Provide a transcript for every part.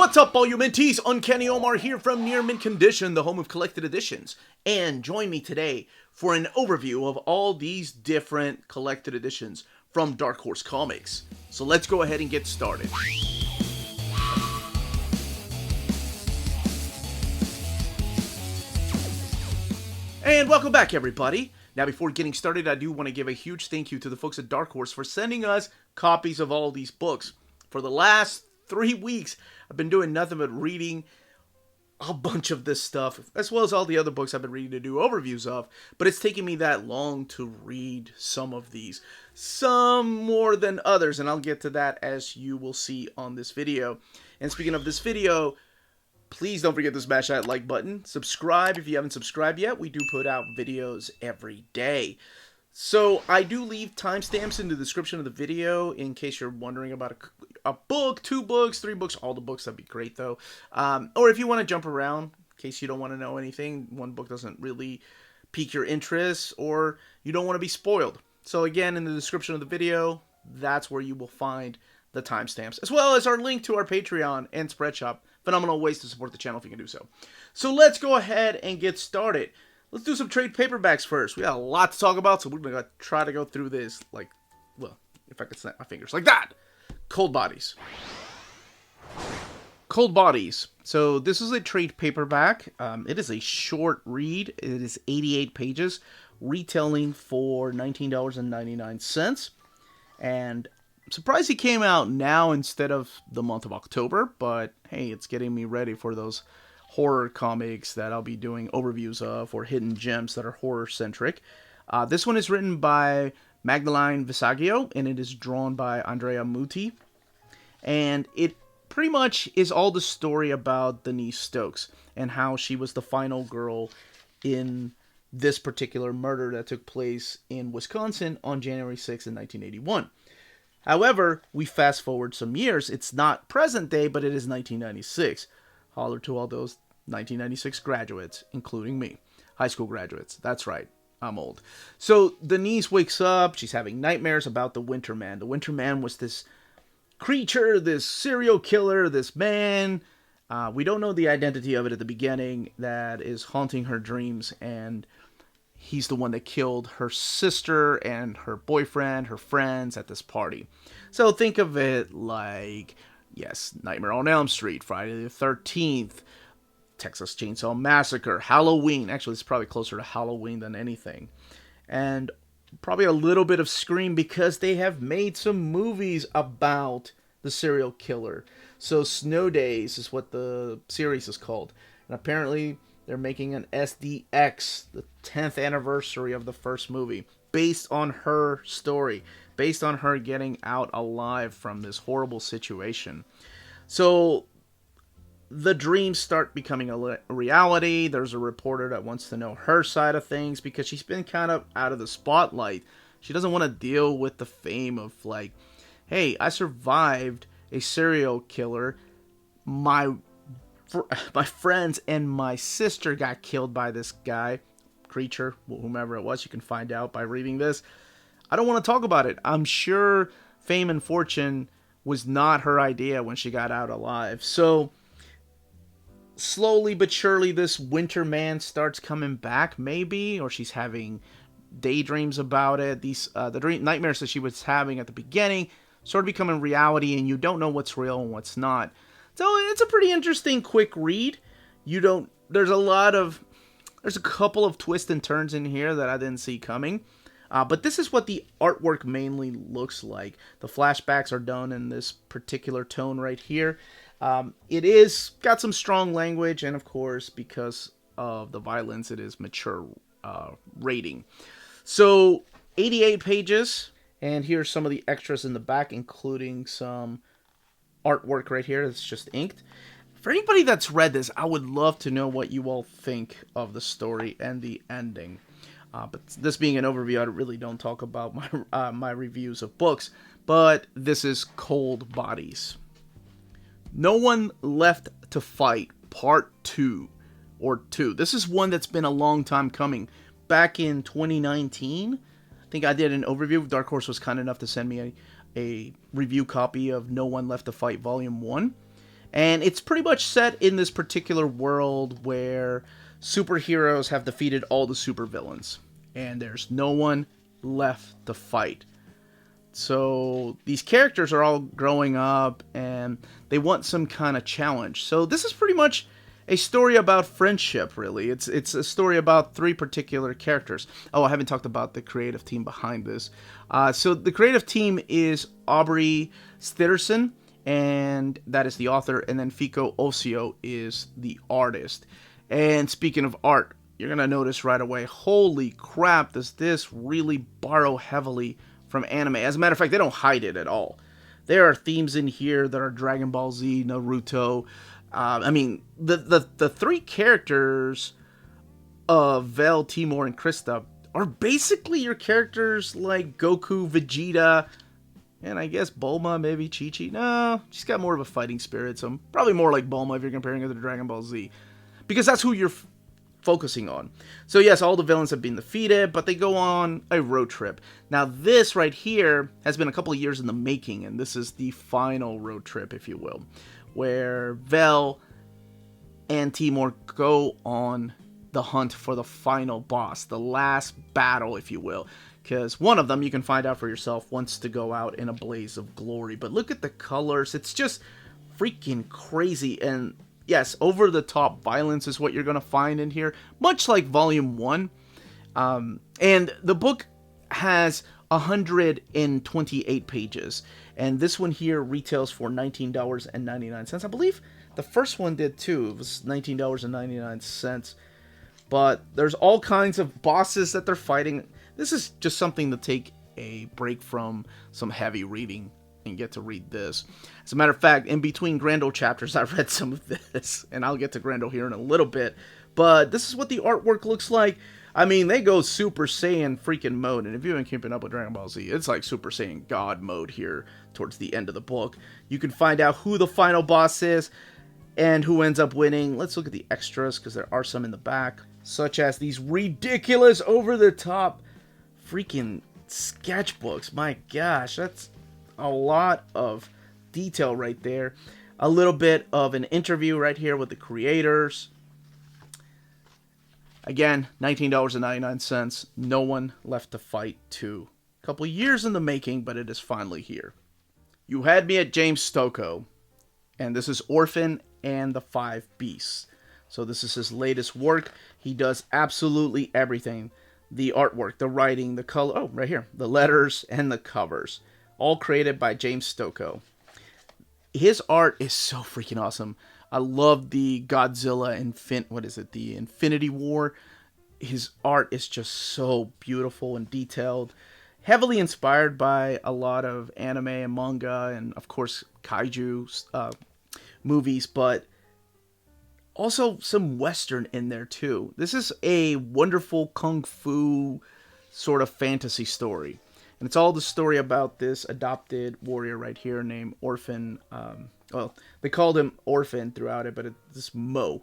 What's up, all you minties? Uncanny Omar here from Near Mint Condition, the home of collected editions. And join me today for an overview of all these different collected editions from Dark Horse Comics. So let's go ahead and get started. And welcome back, everybody. Now, before getting started, I do want to give a huge thank you to the folks at Dark Horse for sending us copies of all these books. For the last 3 weeks, I've been doing nothing but reading a bunch of this stuff, as well as all the other books I've been reading to do overviews of, but it's taken me that long to read some of these. Some more than others, and I'll get to that as you will see on this video. And speaking of this video, please don't forget to smash that like button. Subscribe if you haven't subscribed yet. We do put out videos every day. So I do leave timestamps in the description of the video in case you're wondering about a book, 2 books, 3 books, all the books. That'd be great though. Or if you want to jump around in case you don't want to know anything, one book doesn't really pique your interest, or you don't want to be spoiled. So again, in the description of the video, that's where you will find the timestamps, as well as our link to our Patreon and Spreadshop. Phenomenal ways to support the channel if you can do so. So let's go ahead and get started. Let's do some trade paperbacks first. We got a lot to talk about, so we're going to try to go through this like, well, if I could snap my fingers like that. Cold Bodies. Cold Bodies. So this is a trade paperback. It is a short read. It is 88 pages, retailing for $19.99. And I'm surprised he came out now instead of the month of October, but hey, it's getting me ready for those horror comics that I'll be doing overviews of, or hidden gems that are horror-centric. This one is written by Magdalene Visaggio, and it is drawn by Andrea Muti. And it pretty much is all the story about Denise Stokes, and how she was the final girl in this particular murder that took place in Wisconsin on January 6th in 1981. However, we fast forward some years. It's not present day, but it is 1996. Holler to all those 1996 graduates, including me. High school graduates. That's right. I'm old. So Denise wakes up. She's having nightmares about the Winter Man. The Winter Man was this creature, this serial killer, this man. We don't know the identity of it at the beginning, that is haunting her dreams. And he's the one that killed her sister and her boyfriend, her friends at this party. So think of it like, yes, Nightmare on Elm Street, Friday the 13th, Texas Chainsaw Massacre, Halloween. Actually, it's probably closer to Halloween than anything. And probably a little bit of Scream, because they have made some movies about the serial killer. So Snow Days is what the series is called. And apparently they're making an SDX, the 10th anniversary of the first movie, based on her story, based on her getting out alive from this horrible situation. So the dreams start becoming a reality. There's a reporter that wants to know her side of things, because she's been kind of out of the spotlight. She doesn't want to deal with the fame of like, hey, I survived a serial killer. My friends and my sister got killed by this guy, creature, whomever it was. You can find out by reading this. I don't want to talk about it. I'm sure fame and fortune was not her idea when she got out alive. So slowly but surely, this Winter Man starts coming back, maybe, or she's having daydreams about it. These nightmares that she was having at the beginning sort of becoming reality, and you don't know what's real and what's not. So it's a pretty interesting quick read. There's a couple of twists and turns in here that I didn't see coming. But this is what the artwork mainly looks like. The flashbacks are done in this particular tone right here. It is got some strong language, and of course, because of the violence, it is mature rating. So 88 pages, and here's some of the extras in the back, including some artwork right here that's just inked. For anybody that's read this, I would love to know what you all think of the story and the ending. But this being an overview, I really don't talk about my reviews of books. But this is Cold Bodies. No One Left to Fight, Part 2. Or 2. This is one that's been a long time coming. Back in 2019, I think I did an overview. Dark Horse was kind enough to send me a review copy of No One Left to Fight Volume 1. And it's pretty much set in this particular world where superheroes have defeated all the supervillains. And there's no one left to fight. So these characters are all growing up and they want some kind of challenge. So this is pretty much a story about friendship, really. It's a story about three particular characters. Oh, I haven't talked about the creative team behind this. So the creative team is Aubrey Stitterson, and that is the author, and then Fico Ocio is the artist. And speaking of art, you're going to notice right away, holy crap, does this really borrow heavily from anime. As a matter of fact, they don't hide it at all. There are themes in here that are Dragon Ball Z, Naruto. I mean, the three characters of Vel, Timur, and Krista are basically your characters like Goku, Vegeta, and I guess Bulma, maybe Chi-Chi. No, she's got more of a fighting spirit, so probably more like Bulma if you're comparing her to Dragon Ball Z. Because that's who you're focusing on. So yes, all the villains have been defeated, but they go on a road trip. Now this right here has been a couple of years in the making, and this is the final road trip, if you will, where Vel and Timur go on the hunt for the final boss, the last battle, if you will. Because one of them, you can find out for yourself, wants to go out in a blaze of glory. But look at the colors. It's just freaking crazy. And yes, over-the-top violence is what you're going to find in here, much like Volume 1. And the book has 128 pages. And this one here retails for $19.99. I believe the first one did too. It was $19.99. But there's all kinds of bosses that they're fighting. This is just something to take a break from some heavy reading and get to read this. As a matter of fact, in between Grendel chapters, I read some of this. And I'll get to Grendel here in a little bit. But this is what the artwork looks like. I mean, they go Super Saiyan freaking mode. And if you've been keeping up with Dragon Ball Z, it's like Super Saiyan God mode here towards the end of the book. You can find out who the final boss is and who ends up winning. Let's look at the extras, because there are some in the back. Such as these ridiculous, over-the-top freaking sketchbooks. My gosh, that's a lot of detail right there. A little bit of an interview right here with the creators. Again, $19.99. No one left to fight 2. A couple years in the making, but it is finally here. You had me at James Stokoe, and this is Orphan and the Five Beasts. So this is his latest work. He does absolutely everything. The artwork, the writing, the color, oh, right here, the letters and the covers. All created by James Stokoe. His art is so freaking awesome. I love the Godzilla the Infinity War. His art is just so beautiful and detailed. Heavily inspired by a lot of anime and manga and, of course, kaiju movies, but also some Western in there, too. This is a wonderful kung fu sort of fantasy story. And it's all the story about this adopted warrior right here named Orphan. Well, they called him Orphan throughout it, but it's Mo.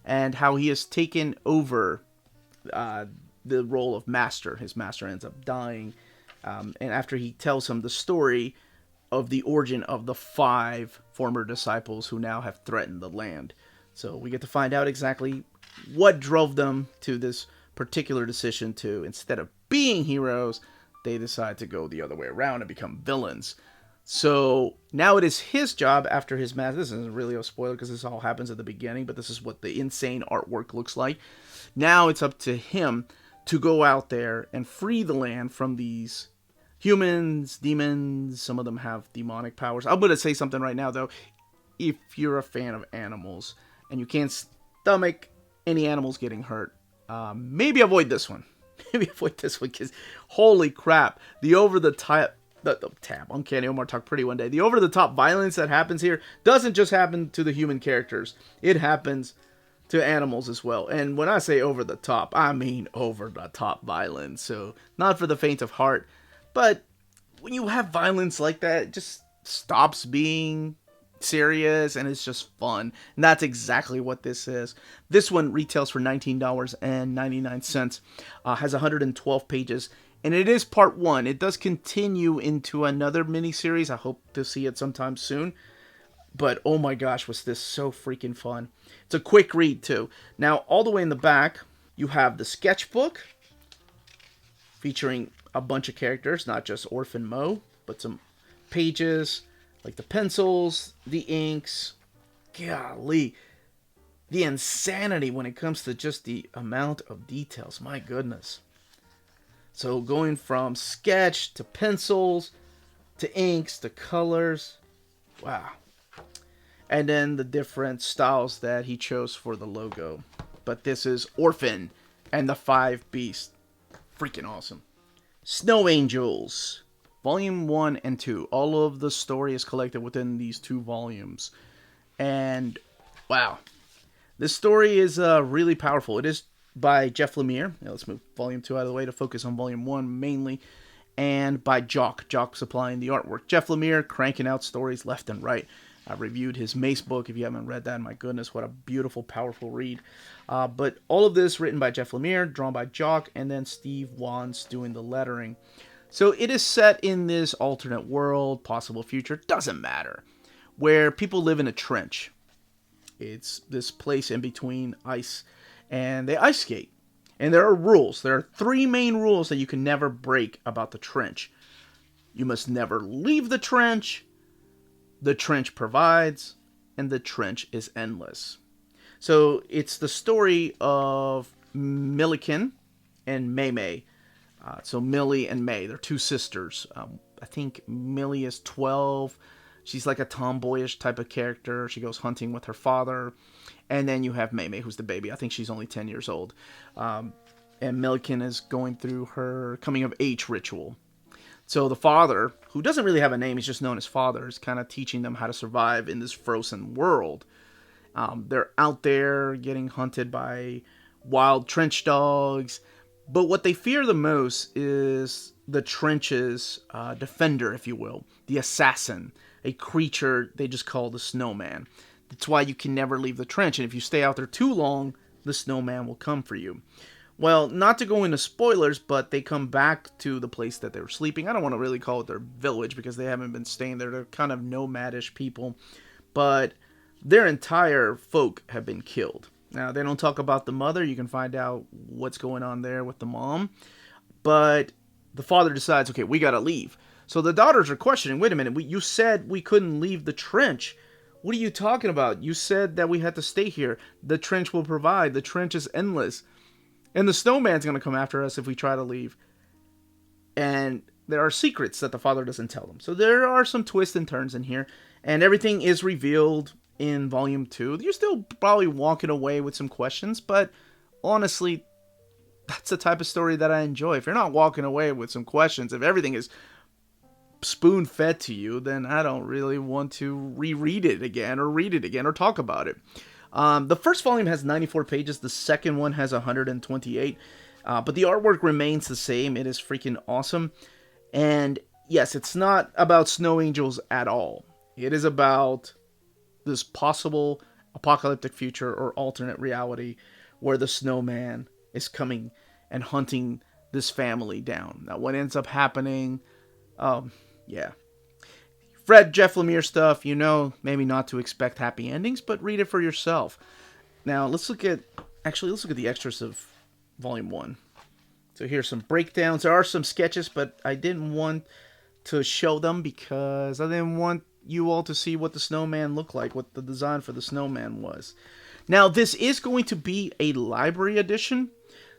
And how he has taken over the role of master. His master ends up dying. And after he tells him the story of the origin of the 5 former disciples who now have threatened the land. So we get to find out exactly what drove them to this particular decision to, instead of being heroes, they decide to go the other way around and become villains. So now it is his job after his master. This isn't really a spoiler because this all happens at the beginning, but this is what the insane artwork looks like. Now it's up to him to go out there and free the land from these humans, demons. Some of them have demonic powers. I'm going to say something right now, though. If you're a fan of animals and you can't stomach any animals getting hurt, maybe avoid this one. Maybe avoid this one, because holy crap, the over-the-top, Uncanny Omar talked pretty one day. The over-the-top violence that happens here doesn't just happen to the human characters. It happens to animals as well. And when I say over-the-top, I mean over-the-top violence. So not for the faint of heart. But when you have violence like that, it just stops being serious and it's just fun. And that's exactly what this is. This one retails for $19.99. Has 112 pages. And it is part 1. It does continue into another miniseries. I hope to see it sometime soon. But oh my gosh, was this so freaking fun. It's a quick read too. Now, all the way in the back, you have the sketchbook featuring a bunch of characters, not just Orphan Mo, but some pages, like the pencils, the inks. Golly, the insanity when it comes to just the amount of details. My goodness. So going from sketch to pencils to inks to colors. Wow. And then the different styles that he chose for the logo. But this is Orphan and the Five Beasts. Freaking awesome. Snow Angels, Volume 1 and 2. All of the story is collected within these 2 volumes. And, wow. This story is really powerful. It is by Jeff Lemire. Now let's move Volume 2 out of the way to focus on Volume 1 mainly. And by Jock supplying the artwork. Jeff Lemire cranking out stories left and right. I reviewed his Mace book. If you haven't read that, my goodness, what a beautiful, powerful read. But all of this written by Jeff Lemire, drawn by Jock, and then Steve Wands doing the lettering. So it is set in this alternate world, possible future, doesn't matter, where people live in a trench. It's this place in between ice, and they ice skate. And there are rules. There are 3 main rules that you can never break about the trench. You must never leave the trench provides, and the trench is endless. So it's the story of Milliken and May. So Millie and May, they're 2 sisters. I think Millie is 12. She's like a tomboyish type of character. She goes hunting with her father. And then you have May, who's the baby. I think she's only 10 years old. And Milliken is going through her coming of age ritual. So the father, who doesn't really have a name, he's just known as father, is kind of teaching them how to survive in this frozen world. They're out there getting hunted by wild trench dogs. But what they fear the most is the trench's defender, if you will, the assassin, a creature they just call the snowman. That's why you can never leave the trench. And if you stay out there too long, the snowman will come for you. Well, not to go into spoilers, but they come back to the place that they were sleeping. I don't want to really call it their village because they haven't been staying there. They're kind of nomadish people. But their entire folk have been killed. Now, they don't talk about the mother. You can find out what's going on there with the mom. But the father decides, okay, we got to leave. So the daughters are questioning, wait a minute, you said we couldn't leave the trench. What are you talking about? You said that we had to stay here. The trench will provide. The trench is endless. And the snowman's going to come after us if we try to leave. And there are secrets that the father doesn't tell them. So there are some twists and turns in here. And everything is revealed in Volume 2. You're still probably walking away with some questions. But honestly, that's the type of story that I enjoy. If you're not walking away with some questions, if everything is spoon-fed to you, then I don't really want to reread it again or read it again or talk about it. The first volume has 94 pages. The second one has 128. But the artwork remains the same. It is freaking awesome. And yes, it's not about snow angels at all. It is about this possible apocalyptic future or alternate reality where the snowman is coming and hunting this family down. Now, what ends up happening, yeah. Read Jeff Lemire stuff, you know, maybe not to expect happy endings, but read it for yourself. Now, let's look at the extras of Volume 1. So here's some breakdowns. There are some sketches, but I didn't want to show them because I didn't want you all to see what the snowman looked like, what the design for the snowman was. Now, this is going to be a library edition.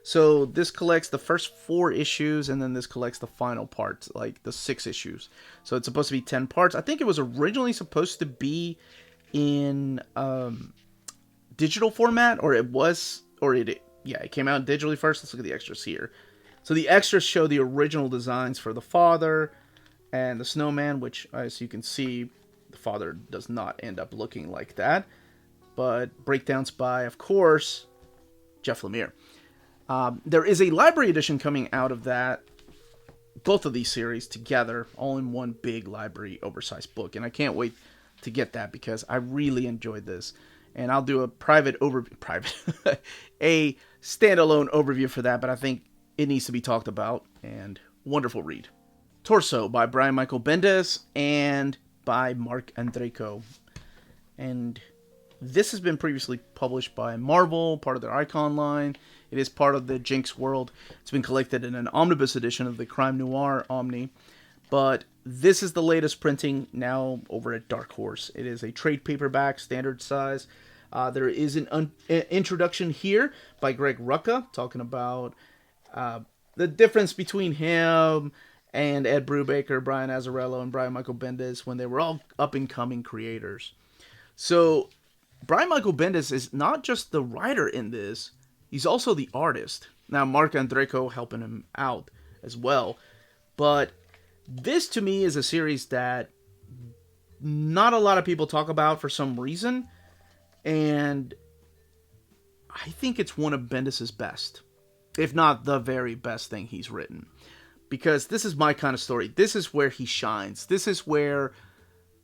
So this collects the first 4 issues, and then this collects the final parts, like the 6 issues. So it's supposed to be 10 parts. I think it was originally supposed to be in digital format, it came out digitally first. Let's look at the extras here. So the extras show the original designs for the father and the snowman, which, as you can see, the father does not end up looking like that. But breakdowns by, of course, Jeff Lemire. There is a library edition coming out of that, both of these series together, all in one big library oversized book. And I can't wait to get that because I really enjoyed this. And I'll do a a standalone overview for that, but I think it needs to be talked about. And wonderful read. Torso by Brian Michael Bendis and by Mark Andreyko. And this has been previously published by Marvel, part of their Icon line. It is part of the Jinx world. It's been collected in an omnibus edition of the Crime Noir Omni. But this is the latest printing now over at Dark Horse. It is a trade paperback, standard size. There is an introduction here by Greg Rucka talking about the difference between him and Ed Brubaker, Brian Azzarello, and Brian Michael Bendis when they were all up-and-coming creators. So Brian Michael Bendis is not just the writer in this, he's also the artist. Now, Mark Andreyko helping him out as well. But this, to me, is a series that not a lot of people talk about for some reason. And I think it's one of Bendis' best, if not the very best thing he's written. Because this is my kind of story. This is where he shines. This is where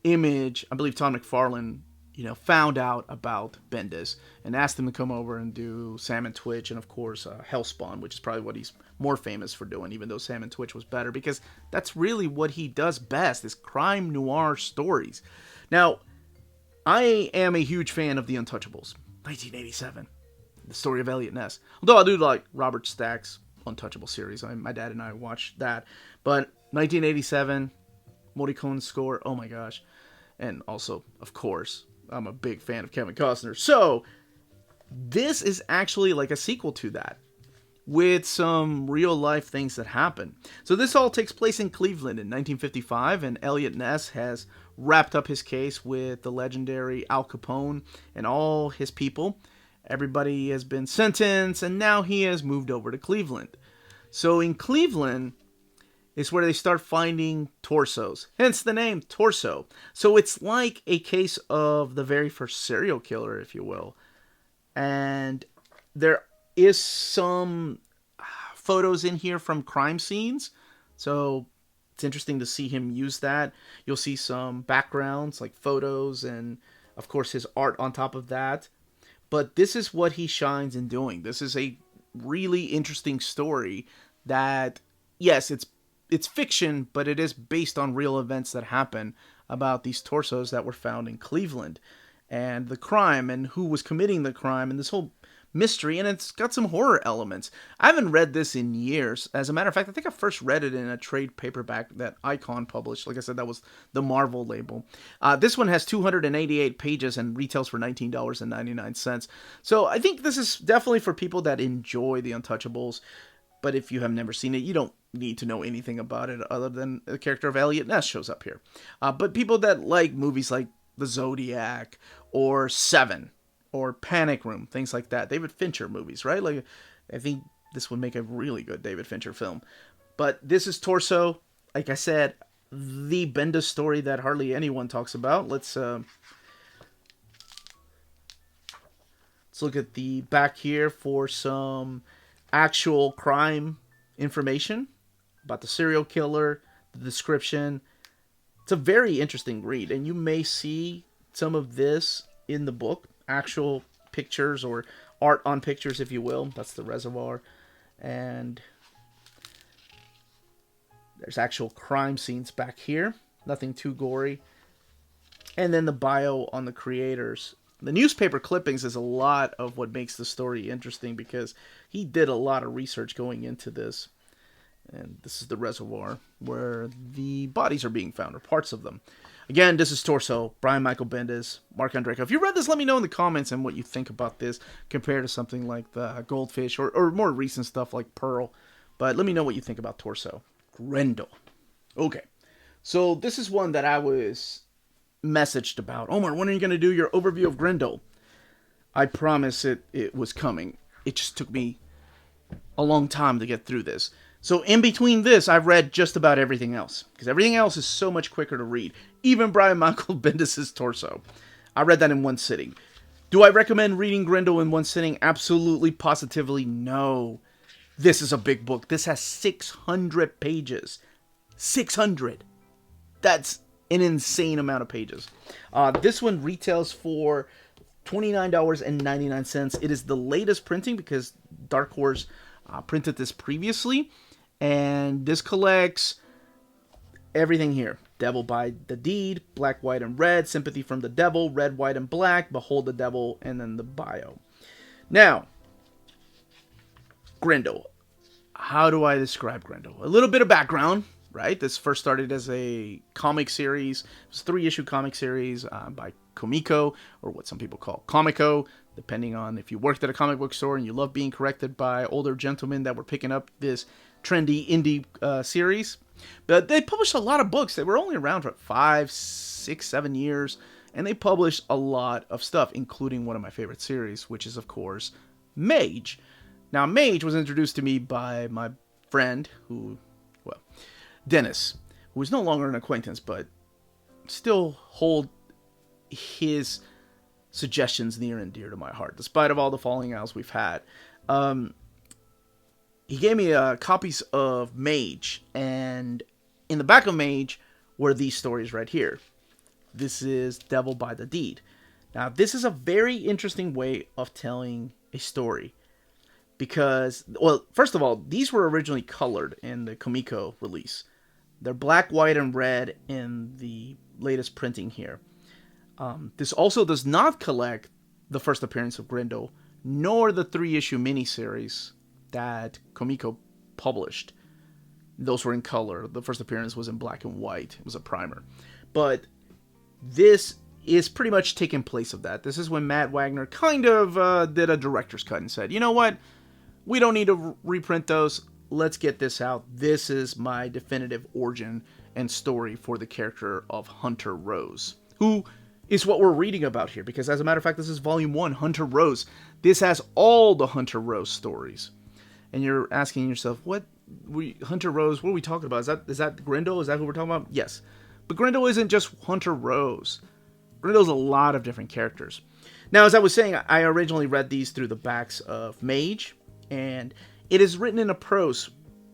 Image, I believe Todd McFarlane, found out about Bendis and asked him to come over and do Sam and Twitch and, of course, Hellspawn, which is probably what he's more famous for doing, even though Sam and Twitch was better, because that's really what he does best, is crime noir stories. Now, I am a huge fan of The Untouchables, 1987, the story of Elliot Ness. Although I do like Robert Stack's Untouchable series. My dad and I watched that. But 1987, Morricone's score, oh my gosh. And also, of course, I'm a big fan of Kevin Costner. So, this is actually like a sequel to that, with some real-life things that happen. So this all takes place in Cleveland in 1955, and Elliot Ness has wrapped up his case with the legendary Al Capone and all his people. Everybody has been sentenced, and now he has moved over to Cleveland. So in Cleveland is where they start finding torsos, hence the name Torso. So it's like a case of the very first serial killer, if you will. And there is some photos in here from crime scenes, so it's interesting to see him use that. You'll see some backgrounds, like photos, and of course his art on top of that. But this is what he shines in doing. This is a really interesting story that, yes, it's fiction, but it is based on real events that happen about these torsos that were found in Cleveland, and the crime, and who was committing the crime, and this whole mystery, and it's got some horror elements. I haven't read this in years. As a matter of fact, I think I first read it in a trade paperback that Icon published. Like I said, that was the Marvel label. This one has 288 pages and retails for $19.99. So I think this is definitely for people that enjoy The Untouchables. But if you have never seen it, you don't need to know anything about it other than the character of Elliot Ness shows up here. But people that like movies like The Zodiac or Seven or Panic Room, things like that. David Fincher movies, right? Like, I think this would make a really good David Fincher film. But this is Torso. Like I said, the Bendis story that hardly anyone talks about. Let's look at the back here for some actual crime information about the serial killer, the description. It's a very interesting read, and you may see some of this in the book. Actual pictures or art on pictures, if you will. That's the reservoir. And there's actual crime scenes back here. Nothing too gory. And then the bio on the creators. The newspaper clippings is a lot of what makes the story interesting, because he did a lot of research going into this. And this is the reservoir where the bodies are being found, or parts of them. Again, this is Torso, Brian Michael Bendis, Mark Andreyko. If you read this, let me know in the comments and what you think about this compared to something like the Goldfish or more recent stuff like Pearl. But let me know what you think about Torso. Grendel. Okay, so this is one that I was messaged about. Omar, when are you going to do your overview of Grendel? I promise it was coming. It just took me a long time to get through this. So in between this, I've read just about everything else, because everything else is so much quicker to read. Even Brian Michael Bendis' Torso. I read that in one sitting. Do I recommend reading Grendel in one sitting? Absolutely, positively, no. This is a big book. This has 600 pages. 600. That's an insane amount of pages. This one retails for $29.99. It is the latest printing, because Dark Horse printed this previously. And this collects everything here. Devil by the Deed, Black, White, and Red, Sympathy from the Devil, Red, White, and Black, Behold the Devil, and then the bio. Now, Grendel. How do I describe Grendel? A little bit of background, right? This first started as a comic series. It was a 3-issue comic series by Comico, or what some people call Comico, depending on if you worked at a comic book store and you love being corrected by older gentlemen that were picking up this trendy indie series. But they published a lot of books. They were only around for 5, 6, 7 years, and they published a lot of stuff, including one of my favorite series, which is, of course, Mage. Now, Mage was introduced to me by my friend, Dennis, who is no longer an acquaintance, but still hold his suggestions near and dear to my heart, despite of all the falling outs we've had. He gave me copies of Mage, and in the back of Mage were these stories right here. This is Devil by the Deed. Now, this is a very interesting way of telling a story. Because, well, first of all, these were originally colored in the Comico release. They're black, white, and red in the latest printing here. This also does not collect the first appearance of Grendel, nor the 3-issue miniseries that Comico published. Those were in color. The first appearance was in black and white. It was a primer. But this is pretty much taking place of that. This is when Matt Wagner kind of did a director's cut and said, you know what? We don't need to reprint those. Let's get this out. This is my definitive origin and story for the character of Hunter Rose, who is what we're reading about here. Because as a matter of fact, this is Volume 1, Hunter Rose. This has all the Hunter Rose stories. And you're asking yourself, Hunter Rose, what are we talking about? Is that Grendel? Is that who we're talking about? Yes. But Grendel isn't just Hunter Rose. Grendel's a lot of different characters. Now, as I was saying, I originally read these through the backs of Mage. And it is written in a prose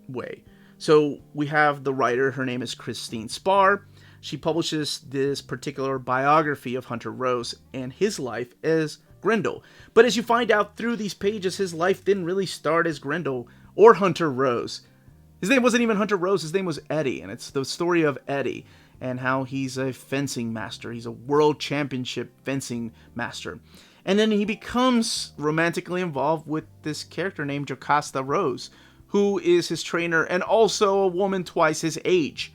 way. So we have the writer, her name is Christine Spar. She publishes this particular biography of Hunter Rose and his life as Grendel. But as you find out through these pages, his life didn't really start as Grendel or Hunter Rose. His name wasn't even Hunter Rose, his name was Eddie. And it's the story of Eddie and how he's a fencing master. He's a world championship fencing master. And then he becomes romantically involved with this character named Jocasta Rose, who is his trainer and also a woman twice his age.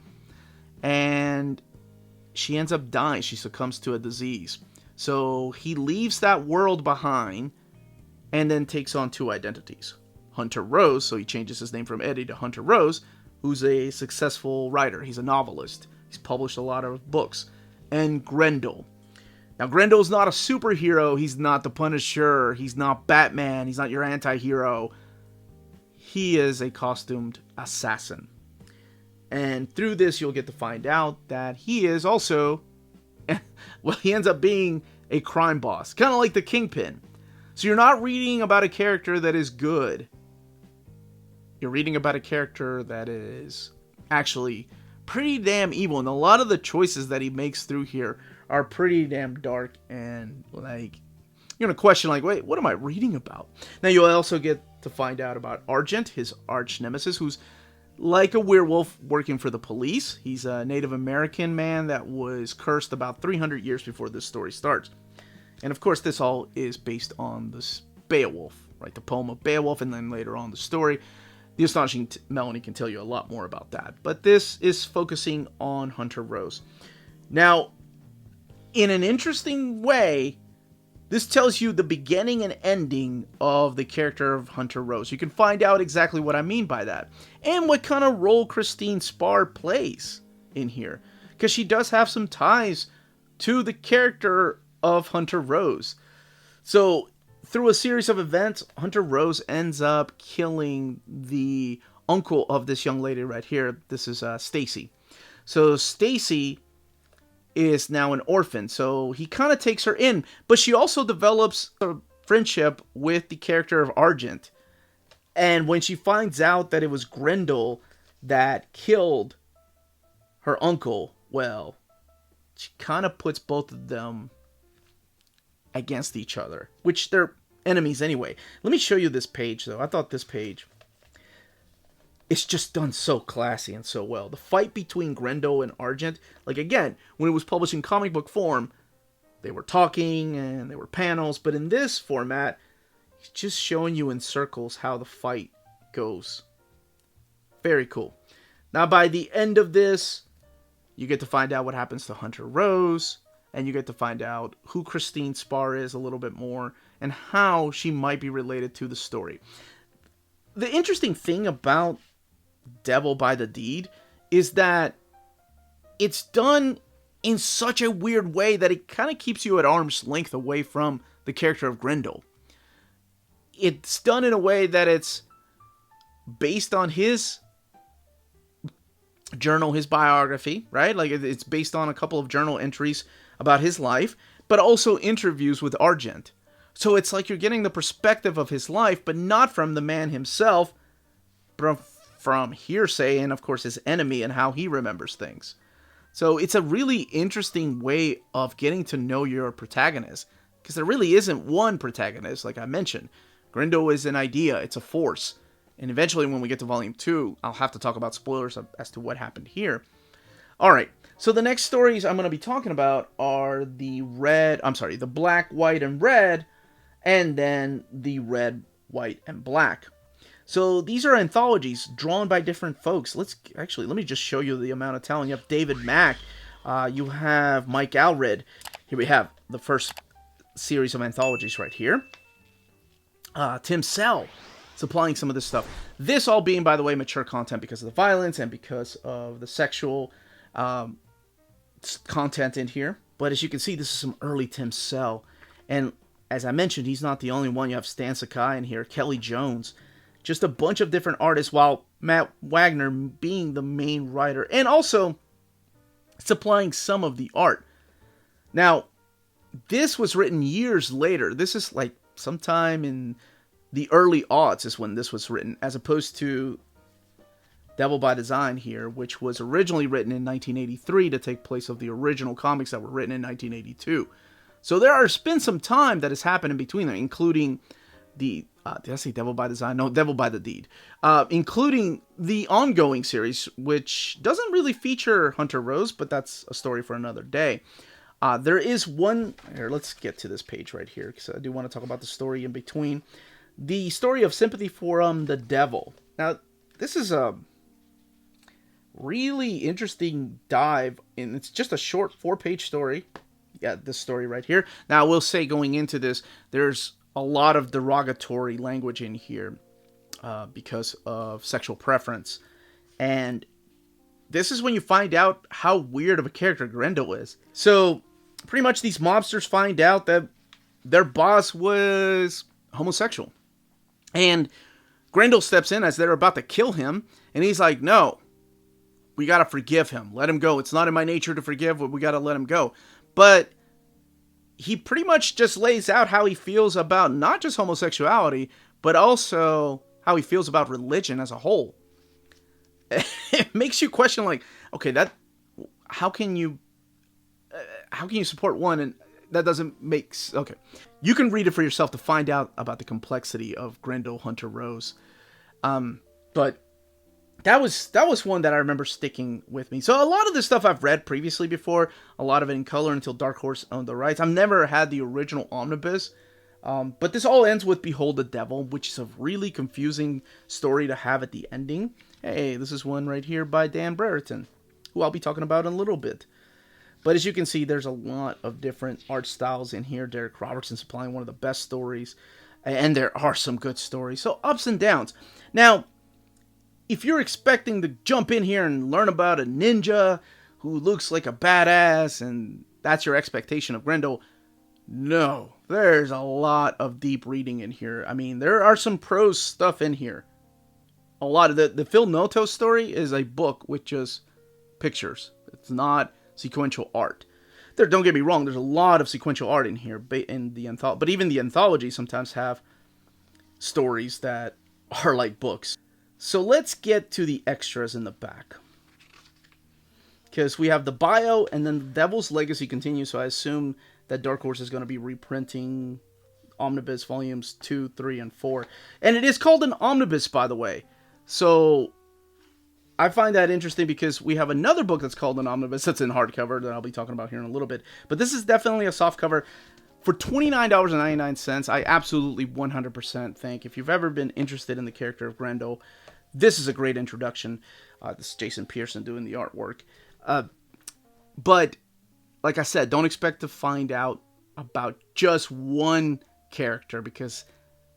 And she ends up dying. She succumbs to a disease. So he leaves that world behind and then takes on 2 identities. Hunter Rose, so he changes his name from Eddie to Hunter Rose, who's a successful writer. He's a novelist. He's published a lot of books. And Grendel. Now, Grendel's not a superhero. He's not the Punisher. He's not Batman. He's not your anti-hero. He is a costumed assassin. And through this, you'll get to find out that he is also, well, he ends up being a crime boss. Kind of like the Kingpin. So you're not reading about a character that is good. You're reading about a character that is actually pretty damn evil. And a lot of the choices that he makes through here are pretty damn dark, and like you're gonna question like, wait, what am I reading about? Now you'll also get to find out about Argent, his arch nemesis, who's like a werewolf working for the police. He's a Native American man that was cursed about 300 years before this story starts. And of course, this all is based on this Beowulf, right? The poem of Beowulf, and then later on the story. The Astonishing Melanie can tell you a lot more about that. But this is focusing on Hunter Rose. Now, in an interesting way, this tells you the beginning and ending of the character of Hunter Rose. You can find out exactly what I mean by that. And what kind of role Christine Spar plays in here. Because she does have some ties to the character of Hunter Rose. So, through a series of events, Hunter Rose ends up killing the uncle of this young lady right here. This is Stacy. So, Stacy is now an orphan, so he kind of takes her in, but she also develops a friendship with the character of Argent. And when she finds out that it was Grendel that killed her uncle, well, she kind of puts both of them against each other, which they're enemies anyway. Let me show you this page, though. I thought this page it's just done so classy and so well. The fight between Grendel and Argent, like again, when it was published in comic book form, they were talking and there were panels, but in this format, it's just showing you in circles how the fight goes. Very cool. Now, by the end of this, you get to find out what happens to Hunter Rose, and you get to find out who Christine Spar is a little bit more, and how she might be related to the story. The interesting thing about Devil by the Deed is that it's done in such a weird way that it kind of keeps you at arm's length away from the character of Grendel. It's done in a way that it's based on his journal, his biography, right? Like it's based on a couple of journal entries about his life, but also interviews with Argent. So it's like you're getting the perspective of his life, but not from the man himself, but from hearsay and, of course, his enemy and how he remembers things. So it's a really interesting way of getting to know your protagonist, because there really isn't one protagonist, like I mentioned. Grendel is an idea, it's a force. And eventually when we get to Volume 2, I'll have to talk about spoilers as to what happened here. Alright, so the next stories I'm going to be talking about are the black, white, and red, and then the red, white, and black. So these are anthologies drawn by different folks. Let me just show you the amount of talent. You have David Mack, you have Mike Allred. Here we have the first series of anthologies right here. Tim Sell supplying some of this stuff. This all being, by the way, mature content because of the violence and because of the sexual content in here. But as you can see, this is some early Tim Sell. And as I mentioned, he's not the only one. You have Stan Sakai in here, Kelly Jones. Just a bunch of different artists, while Matt Wagner being the main writer and also supplying some of the art. Now, this was written years later. This is like sometime in the early aughts is when this was written, as opposed to Devil by Design here, which was originally written in 1983 to take place of the original comics that were written in 1982. So there has been some time that has happened in between them, including the, did I say Devil by Design? No, Devil by the Deed. Including the ongoing series, which doesn't really feature Hunter Rose, but that's a story for another day. There is one, here, let's get to this page right here, because I do want to talk about the story in between. The story of Sympathy for the Devil. Now, this is a really interesting dive, and it's just a short 4-page story. Yeah, this story right here. Now, I will say going into this, there's a lot of derogatory language in here because of sexual preference. And this is when you find out how weird of a character Grendel is. So, pretty much these mobsters find out that their boss was homosexual. And Grendel steps in as they're about to kill him, and he's like, no, we gotta forgive him. Let him go. It's not in my nature to forgive, but we gotta let him go. But he pretty much just lays out how he feels about not just homosexuality, but also how he feels about religion as a whole. It makes you question, like, okay, how can you support one and that doesn't make... Okay. You can read it for yourself to find out about the complexity of Grendel Hunter Rose. But that was one that I remember sticking with me. So a lot of this stuff I've read previously before, a lot of it in color until Dark Horse owned the rights. I've never had the original Omnibus. But this all ends with Behold the Devil, which is a really confusing story to have at the ending. Hey, this is one right here by Dan Brereton, who I'll be talking about in a little bit. But as you can see, there's a lot of different art styles in here. Derek Robertson supplying one of the best stories. And there are some good stories. So ups and downs. Now, if you're expecting to jump in here and learn about a ninja who looks like a badass, and that's your expectation of Grendel, no. There's a lot of deep reading in here. I mean, there are some prose stuff in here. A lot of the Phil Noto story is a book with just pictures. It's not sequential art. Don't get me wrong, there's a lot of sequential art in here, in the but even the anthologies sometimes have stories that are like books. So let's get to the extras in the back. Because we have the bio, and then the Devil's Legacy continues, so I assume that Dark Horse is going to be reprinting Omnibus Volumes 2, 3, and 4. And it is called an Omnibus, by the way. So I find that interesting because we have another book that's called an omnibus that's in hardcover that I'll be talking about here in a little bit. But this is definitely a softcover. For $29.99, I absolutely 100% think if you've ever been interested in the character of Grendel, this is a great introduction. This is Jason Pearson doing the artwork. But, like I said, don't expect to find out about just one character, because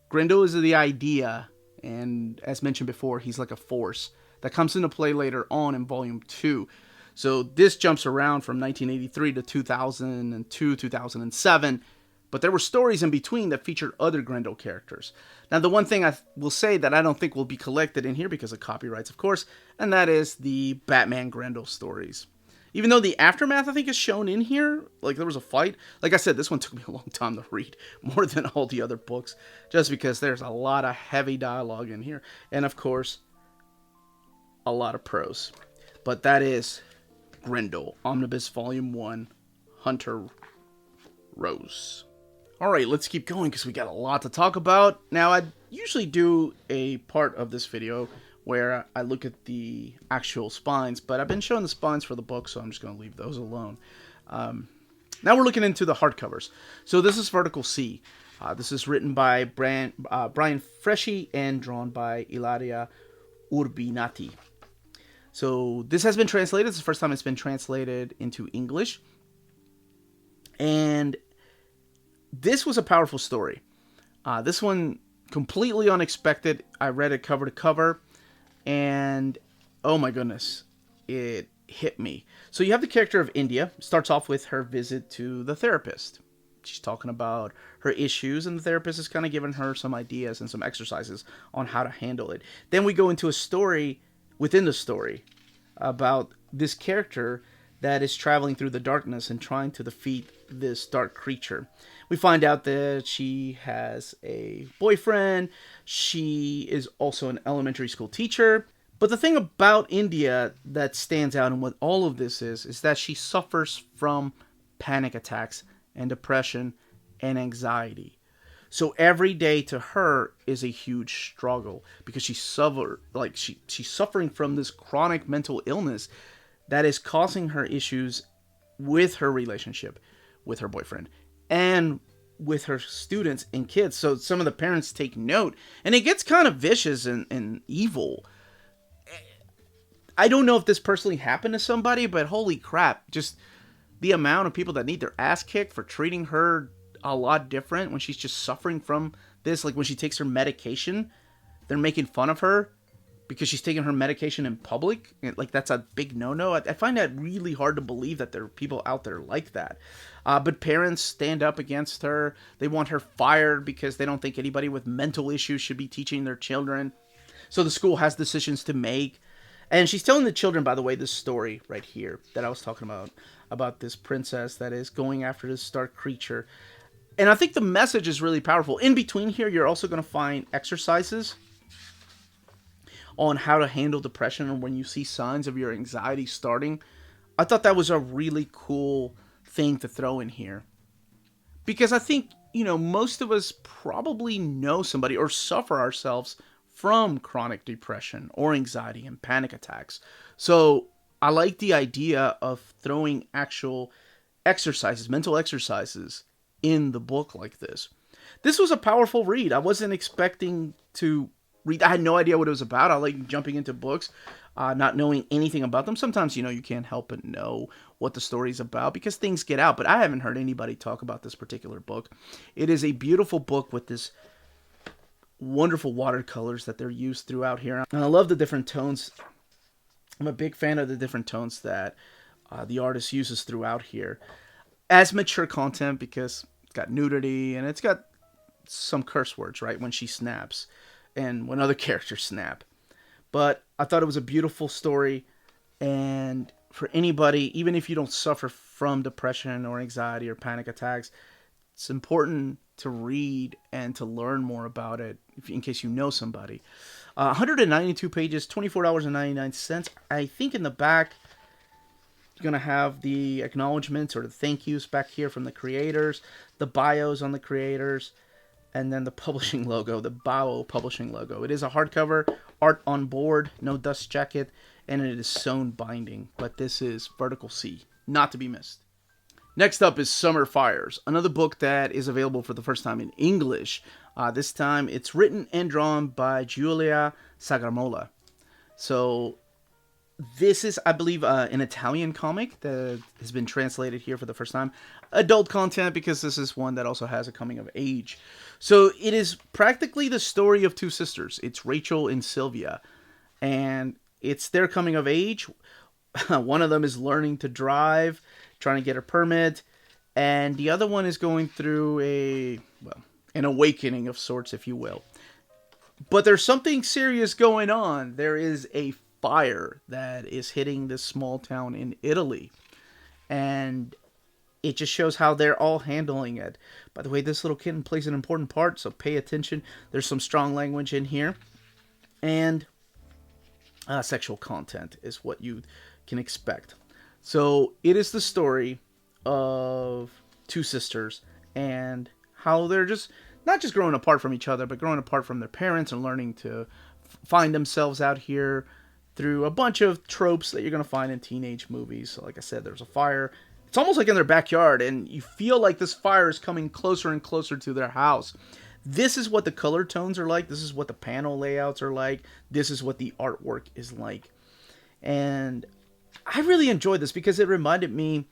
Grendel is the idea, and as mentioned before, he's like a force that comes into play later on in Volume 2. So this jumps around from 1983 to 2002, 2007, but there were stories in between that featured other Grendel characters. Now, the one thing I will say that I don't think will be collected in here because of copyrights, of course, and that is the Batman Grendel stories. Even though the aftermath, I think, is shown in here, like there was a fight. Like I said, this one took me a long time to read, more than all the other books, just because there's a lot of heavy dialogue in here. And, of course, a lot of prose. But that is Grendel, Omnibus Volume 1, Hunter Rose. Alright, let's keep going because we got a lot to talk about. Now, I usually do a part of this video where I look at the actual spines, but I've been showing the spines for the book, so I'm just going to leave those alone. Now we're looking into the hardcovers. So this is Vertical Sea. This is written by Brian Freschi and drawn by Ilaria Urbinati. So this has been translated. It's the first time it's been translated into English. And this was a powerful story. This one, completely unexpected. I read it cover to cover. And, oh my goodness, it hit me. So you have the character of India. Starts off with her visit to the therapist. She's talking about her issues, and the therapist is kind of giving her some ideas and some exercises on how to handle it. Then we go into a story within the story about this character that is traveling through the darkness and trying to defeat this dark creature. We find out that she has a boyfriend. She is also an elementary school teacher. But the thing about India that stands out in what all of this is that she suffers from panic attacks and depression and anxiety. So every day to her is a huge struggle because she's suffering from this chronic mental illness that is causing her issues with her relationship with her boyfriend and with her students and kids. So some of the parents take note, and it gets kind of vicious and evil. I don't know if this personally happened to somebody, but holy crap, just the amount of people that need their ass kicked for treating her a lot different when she's just suffering from this. Like when she takes her medication, they're making fun of her because she's taking her medication in public. Like that's a big no-no. I find that really hard to believe that there are people out there like that. But parents stand up against her. They want her fired because they don't think anybody with mental issues should be teaching their children. So the school has decisions to make. And she's telling the children, by the way, this story right here that I was talking about this princess that is going after this dark creature. And I think the message is really powerful. In between here, you're also going to find exercises on how to handle depression or when you see signs of your anxiety starting. I thought that was a really cool thing to throw in here. Because I think, most of us probably know somebody or suffer ourselves from chronic depression or anxiety and panic attacks. So I like the idea of throwing actual exercises, mental exercises, in the book like this. This was a powerful read. I wasn't expecting to read. I had no idea what it was about. I like jumping into books, not knowing anything about them. Sometimes, you can't help but know what the story's about because things get out. But I haven't heard anybody talk about this particular book. It is a beautiful book with this wonderful watercolors that they're used throughout here. And I love the different tones. I'm a big fan of the different tones that the artist uses throughout here. As mature content because it's got nudity and it's got some curse words, right? When she snaps and when other characters snap. But I thought it was a beautiful story. And for anybody, even if you don't suffer from depression or anxiety or panic attacks, it's important to read and to learn more about it in case you know somebody. 192 pages, $24.99. I think in the back, you're going to have the acknowledgments or the thank yous back here from the creators, the bios on the creators, and then the publishing logo, the Bao publishing logo. It is a hardcover, art on board, no dust jacket, and it is sewn binding. But this is Vertical Sea, not to be missed. Next up is Summer Fires, another book that is available for the first time in English. This time it's written and drawn by Giulia Sagramola. So this is, I believe, an Italian comic that has been translated here for the first time. Adult content, because this is one that also has a coming of age. So it is practically the story of two sisters. It's Rachel and Sylvia. And it's their coming of age. One of them is learning to drive, trying to get a permit, and the other one is going through an awakening of sorts, if you will. But there's something serious going on. There is a fire that is hitting this small town in Italy, and it just shows how they're all handling it. By the way, this little kitten plays an important part, so pay attention. There's some strong language in here, and sexual content is what you can expect. So it is the story of two sisters and how they're just not just growing apart from each other, but growing apart from their parents and learning to find themselves out here through a bunch of tropes that you're going to find in teenage movies. So like I said, there's a fire. It's almost like in their backyard, and you feel like this fire is coming closer and closer to their house. This is what the color tones are like. This is what the panel layouts are like. This is what the artwork is like. And I really enjoyed this because it reminded me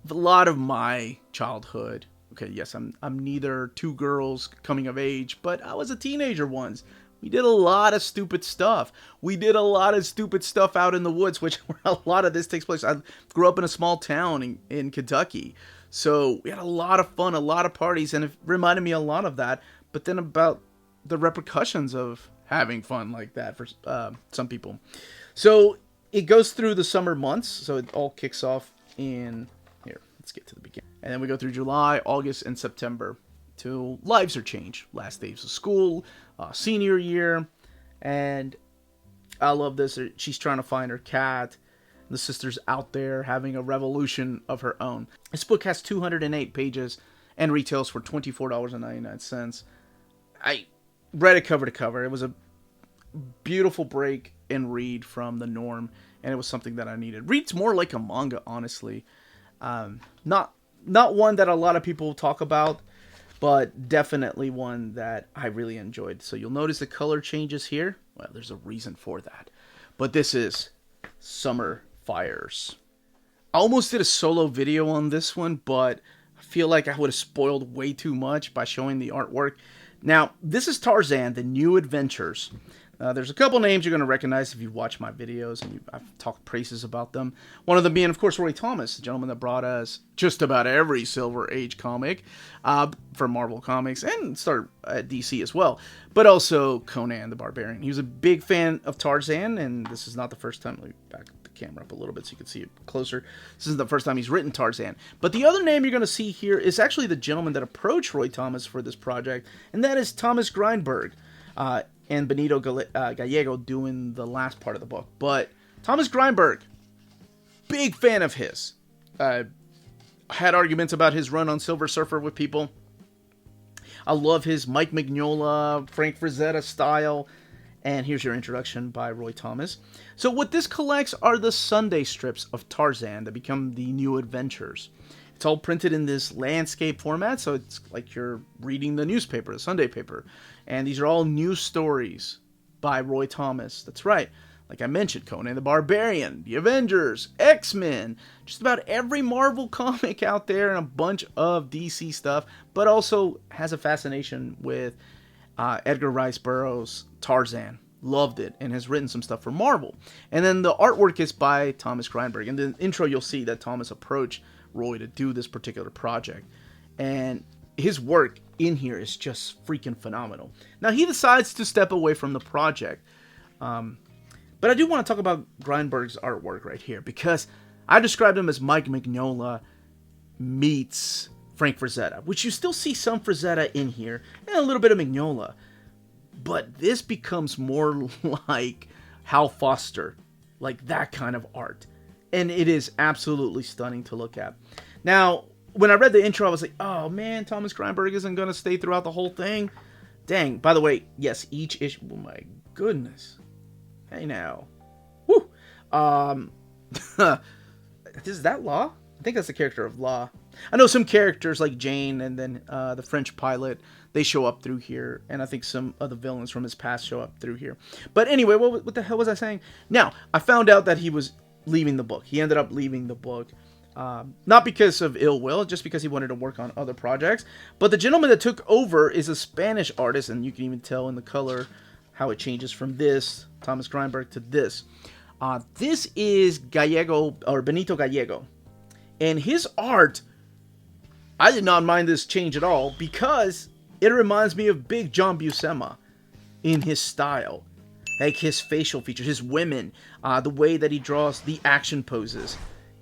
of a lot of my childhood. Okay, yes, I'm neither two girls coming of age, but I was a teenager once. We did a lot of stupid stuff. We did a lot of stupid stuff out in the woods, which where a lot of this takes place. I grew up in a small town in Kentucky. So we had a lot of fun, a lot of parties, and it reminded me a lot of that. But then about the repercussions of having fun like that for some people. So it goes through the summer months, so it all kicks off in, here, let's get to the beginning. And then we go through July, August, and September till lives are changed. Last days of school, senior year, and I love this. She's trying to find her cat. The sister's out there having a revolution of her own. This book has 208 pages and retails for $24.99. I read it cover to cover. It was a beautiful break and read from the norm, and it was something that I needed. Reads more like a manga, honestly. Not one that a lot of people talk about, but definitely one that I really enjoyed. So you'll notice the color changes here. Well, there's a reason for that. But this is Summer Fires. I almost did a solo video on this one, but I feel like I would have spoiled way too much by showing the artwork. Now, this is Tarzan, The New Adventures. There's a couple names you're going to recognize if you watch my videos, and I've talked praises about them. One of them being, of course, Roy Thomas, the gentleman that brought us just about every Silver Age comic for Marvel Comics, and started at DC as well. But also Conan the Barbarian. He was a big fan of Tarzan, and this is not the first time. Let me back the camera up a little bit so you can see it closer. This isn't the first time he's written Tarzan. But the other name you're going to see here is actually the gentleman that approached Roy Thomas for this project, and that is Thomas Grindberg. And Benito Gallego doing the last part of the book. But Thomas Grindberg, big fan of his. Had arguments about his run on Silver Surfer with people. I love his Mike Mignola, Frank Frazetta style. And here's your introduction by Roy Thomas. So what this collects are the Sunday strips of Tarzan that become the New Adventures. It's all printed in this landscape format, so it's like you're reading the newspaper, the Sunday paper. And these are all new stories by Roy Thomas. That's right. Like I mentioned, Conan the Barbarian, The Avengers, X-Men, just about every Marvel comic out there and a bunch of DC stuff, but also has a fascination with Edgar Rice Burroughs' Tarzan. Loved it and has written some stuff for Marvel. And then the artwork is by Thomas Grindberg. In the intro, you'll see that Thomas approached Roy to do this particular project. And his work in here is just freaking phenomenal. Now, he decides to step away from the project. But I do want to talk about Grindberg's artwork right here, because I described him as Mike Mignola meets Frank Frazetta, which you still see some Frazetta in here, and a little bit of Mignola. But this becomes more like Hal Foster, like that kind of art. And it is absolutely stunning to look at. Now, when I read the intro, I was like, oh man, Thomas Grindberg isn't going to stay throughout the whole thing. Dang. By the way, yes, each issue. Oh my goodness. Hey now. Woo. Um, is that Law? I think that's the character of Law. I know some characters like Jane and then the French pilot, they show up through here, and I think some of the villains from his past show up through here. But anyway, what the hell was I saying? Now, I found out that he was leaving the book. He ended up leaving the book. Not because of ill will, just because he wanted to work on other projects. But the gentleman that took over is a Spanish artist, and you can even tell in the color how it changes from this, Thomas Grindberg, to this. This is Gallego, or Benito Gallego. And his art, I did not mind this change at all, because it reminds me of Big John Buscema in his style. Like his facial features, his women, the way that he draws the action poses.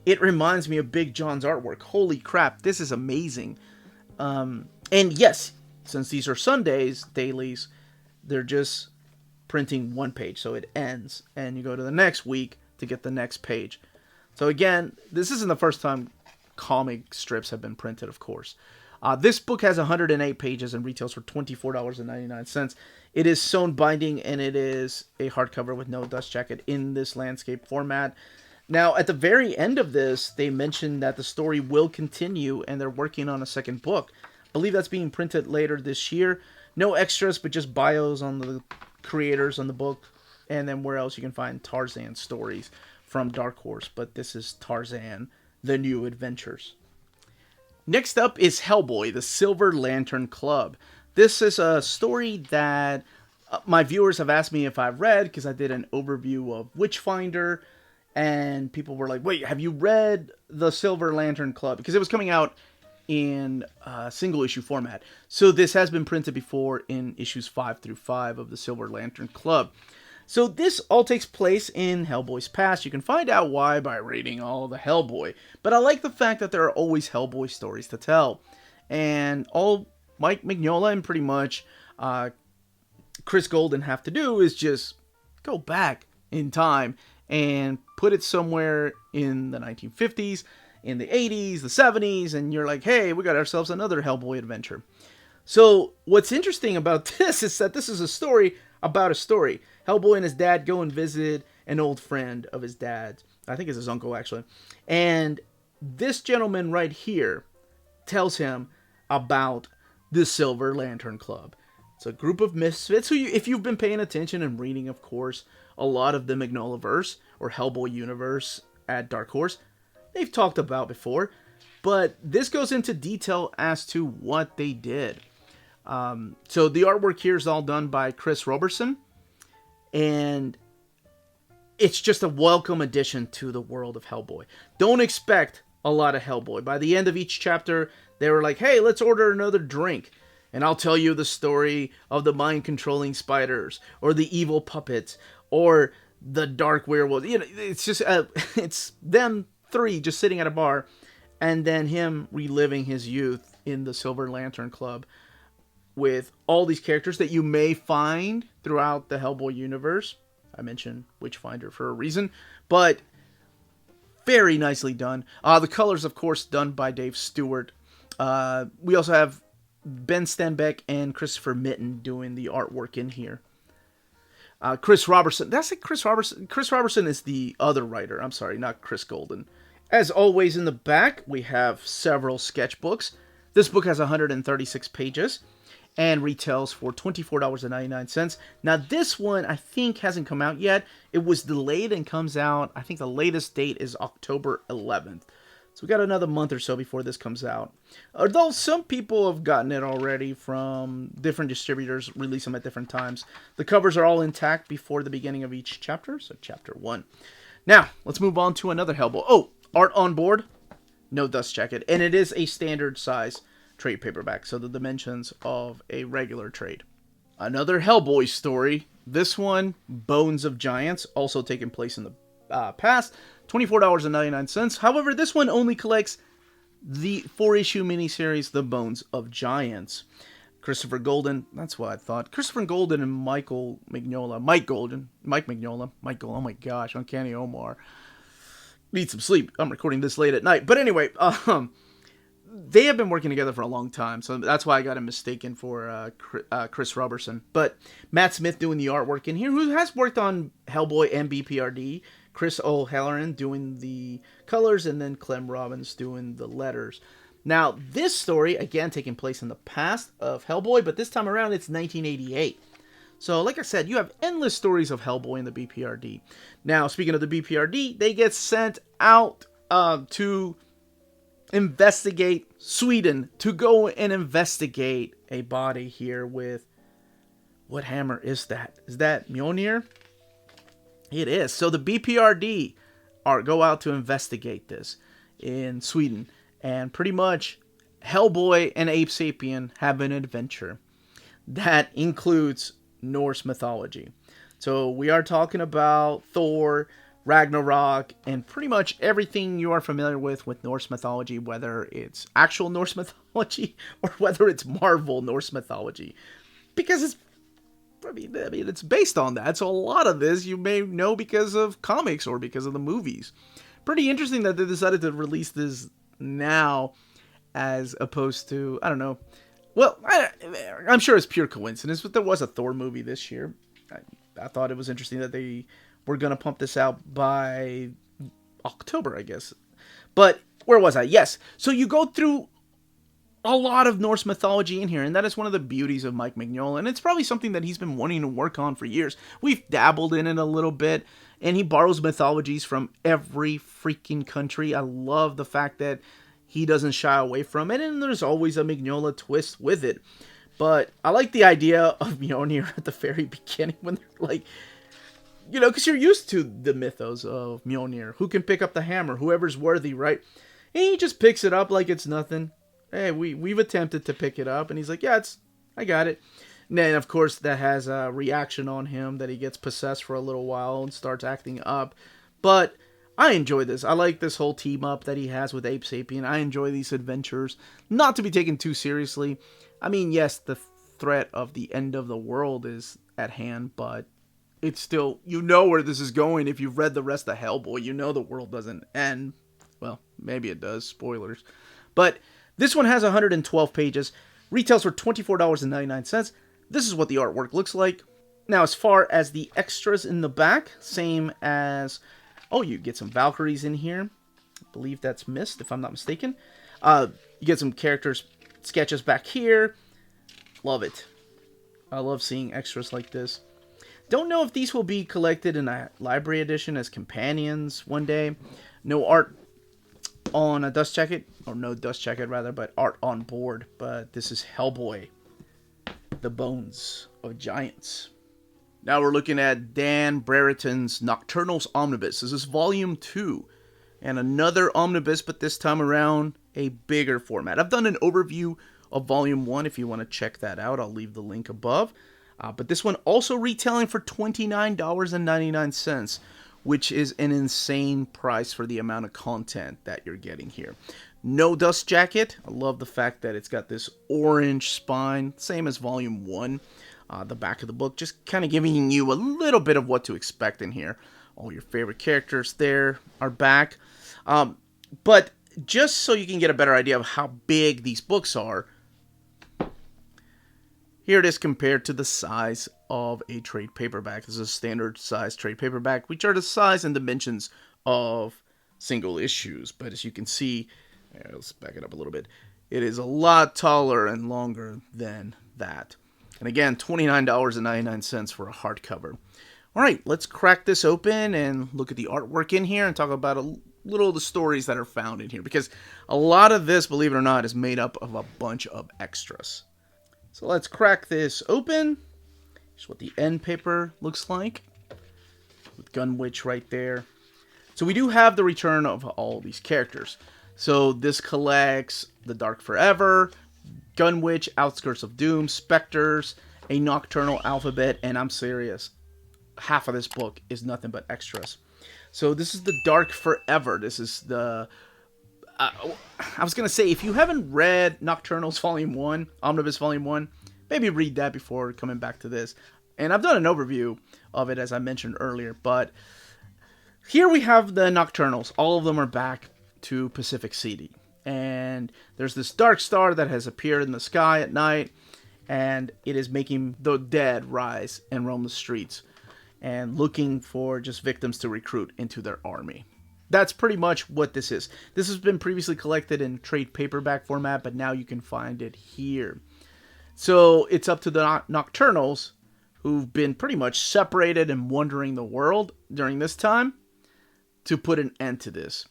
It reminds me of Big John's artwork. Holy crap, this is amazing. And yes, since these are Sundays, dailies, they're just printing one page. So it ends, and you go to the next week to get the next page. So again, this isn't the first time comic strips have been printed, of course. This book has 108 pages and retails for $24.99. It is sewn binding, and it is a hardcover with no dust jacket in this landscape format. Now, at the very end of this, they mentioned that the story will continue, and they're working on a second book. I believe that's being printed later this year. No extras, but just bios on the creators on the book, and then where else you can find Tarzan stories from Dark Horse. But this is Tarzan, The New Adventures. Next up is Hellboy, the Silver Lantern Club. This is a story that my viewers have asked me if I've read, because I did an overview of Witchfinder, and people were like, wait, have you read the Silver Lantern Club? Because it was coming out in single issue format. So this has been printed before in issues 5 through 5 of the Silver Lantern Club. So this all takes place in Hellboy's past. You can find out why by reading all the Hellboy. But I like the fact that there are always Hellboy stories to tell. And all Mike Mignola and pretty much Chris Golden have to do is just go back in time and put it somewhere in the 1950s, in the 80s, the 70s, and you're like, hey, we got ourselves another Hellboy adventure. So what's interesting about this is that this is a story about a story. Hellboy and his dad go and visit an old friend of his dad's. I think it's his uncle, actually. And this gentleman right here tells him about the Silver Lantern Club. It's a group of misfits who, if you've been paying attention and reading, of course, a lot of the Mignolaverse or Hellboy universe at Dark Horse, they've talked about before. But this goes into detail as to what they did. So the artwork here is all done by Chris Robertson. And it's just a welcome addition to the world of Hellboy. Don't expect a lot of Hellboy. By the end of each chapter, they were like, hey, let's order another drink. And I'll tell you the story of the mind-controlling spiders, or the evil puppets, or the dark werewolf. You know, it's just, it's them three just sitting at a bar, and then him reliving his youth in the Silver Lantern Club with all these characters that you may find throughout the Hellboy universe. I mentioned Witchfinder for a reason, but very nicely done. The colors, of course, done by Dave Stewart. We also have Ben Stenbeck and Christopher Mitten doing the artwork in here. Chris Robertson. That's like Chris Robertson. Chris Robertson is the other writer. I'm sorry, not Chris Golden. As always, in the back, we have several sketchbooks. This book has 136 pages and retails for $24.99. Now, this one, I think, hasn't come out yet. It was delayed and comes out, I think the latest date is October 11th. So we got another month or so before this comes out. Although some people have gotten it already from different distributors, release them at different times. The covers are all intact before the beginning of each chapter, so chapter 1. Now, let's move on to another Hellboy. Oh, art on board, no dust jacket. And it is a standard size trade paperback, so the dimensions of a regular trade. Another Hellboy story. This one, Bones of Giants, also taking place in the past. $24.99. However, this one only collects the 4-issue miniseries, The Bones of Giants. Christopher Golden, that's what I thought. Christopher Golden and Mike Mignola, oh my gosh, Uncanny Omar. Need some sleep. I'm recording this late at night. But anyway, they have been working together for a long time, so that's why I got him mistaken for Chris Robertson. But Matt Smith doing the artwork in here, who has worked on Hellboy and BPRD, Chris O'Halloran doing the colors, and then Clem Robbins doing the letters. Now, this story, again, taking place in the past of Hellboy, but this time around it's 1988. So, like I said, you have endless stories of Hellboy in the BPRD. Now, speaking of the BPRD, they get sent out to investigate Sweden, to go and investigate a body here with... What hammer is that? Is that Mjolnir? It is. So the BPRD go out to investigate this in Sweden. And pretty much Hellboy and Ape Sapien have an adventure that includes Norse mythology. So we are talking about Thor, Ragnarok, and pretty much everything you are familiar with Norse mythology, whether it's actual Norse mythology or whether it's Marvel Norse mythology. Because it's it's based on that. So a lot of this you may know because of comics or because of the movies. Pretty interesting that they decided to release this now as opposed to, I don't know. Well, I'm sure it's pure coincidence, but there was a Thor movie this year. I thought it was interesting that they were going to pump this out by October, I guess. But where was I? Yes. So you go through a lot of Norse mythology in here, and that is one of the beauties of Mike Mignola, and it's probably something that he's been wanting to work on for years. We've dabbled in it a little bit, and he borrows mythologies from every freaking country. I love the fact that he doesn't shy away from it, and there's always a Mignola twist with it. But I like the idea of Mjolnir at the very beginning when they're like, you know, because you're used to the mythos of Mjolnir. Who can pick up the hammer? Whoever's worthy, right? And he just picks it up like it's nothing. Hey, we've attempted to pick it up. And he's like, yeah, I got it. And then, of course, that has a reaction on him that he gets possessed for a little while and starts acting up. But I enjoy this. I like this whole team up that he has with Ape Sapien. I enjoy these adventures. Not to be taken too seriously. I mean, yes, the threat of the end of the world is at hand, but it's still, you know where this is going. If you've read the rest of Hellboy, you know the world doesn't end. Well, maybe it does. Spoilers. But this one has 112 pages. Retails for $24.99. This is what the artwork looks like. Now, as far as the extras in the back, same as... Oh, you get some Valkyries in here. I believe that's Mist, if I'm not mistaken. You get some characters, sketches back here. Love it. I love seeing extras like this. Don't know if these will be collected in a library edition as companions one day. No art on a dust jacket, or no dust jacket rather, but art on board. But this is Hellboy, the Bones of Giants. Now we're looking at Dan Brereton's Nocturnals Omnibus. This is volume 2, and another omnibus, but this time around a bigger format. I've done an overview of volume 1 if you want to check that out. I'll leave the link above. But this one also retailing for $29.99, which is an insane price for the amount of content that you're getting here. No dust jacket. I love the fact that it's got this orange spine, same as volume 1. The back of the book, just kind of giving you a little bit of what to expect in here. All your favorite characters there are back. But just so you can get a better idea of how big these books are, here it is compared to the size of a trade paperback. This is a standard size trade paperback, which are the size and dimensions of single issues. But as you can see, let's back it up a little bit. It is a lot taller and longer than that. And again, $29.99 for a hardcover. All right, let's crack this open and look at the artwork in here and talk about a little of the stories that are found in here. Because a lot of this, believe it or not, is made up of a bunch of extras. So let's crack this open. Here's what the end paper looks like, with Gunwitch right there. So we do have the return of all these characters. So this collects The Dark Forever, Gunwitch, Outskirts of Doom, Spectres, a Nocturnal Alphabet, and I'm serious, half of this book is nothing but extras. So this is The Dark Forever. This is the... I was going to say, if you haven't read Nocturnals Volume 1, Omnibus Volume 1, maybe read that before coming back to this. And I've done an overview of it, as I mentioned earlier. But here we have the Nocturnals. All of them are back to Pacific City. And there's this dark star that has appeared in the sky at night. And it is making the dead rise and roam the streets. and looking for just victims to recruit into their army. That's pretty much what this is. This has been previously collected in trade paperback format, but now you can find it here. So it's up to the Nocturnals, who've been pretty much separated and wandering the world during this time, to put an end to this.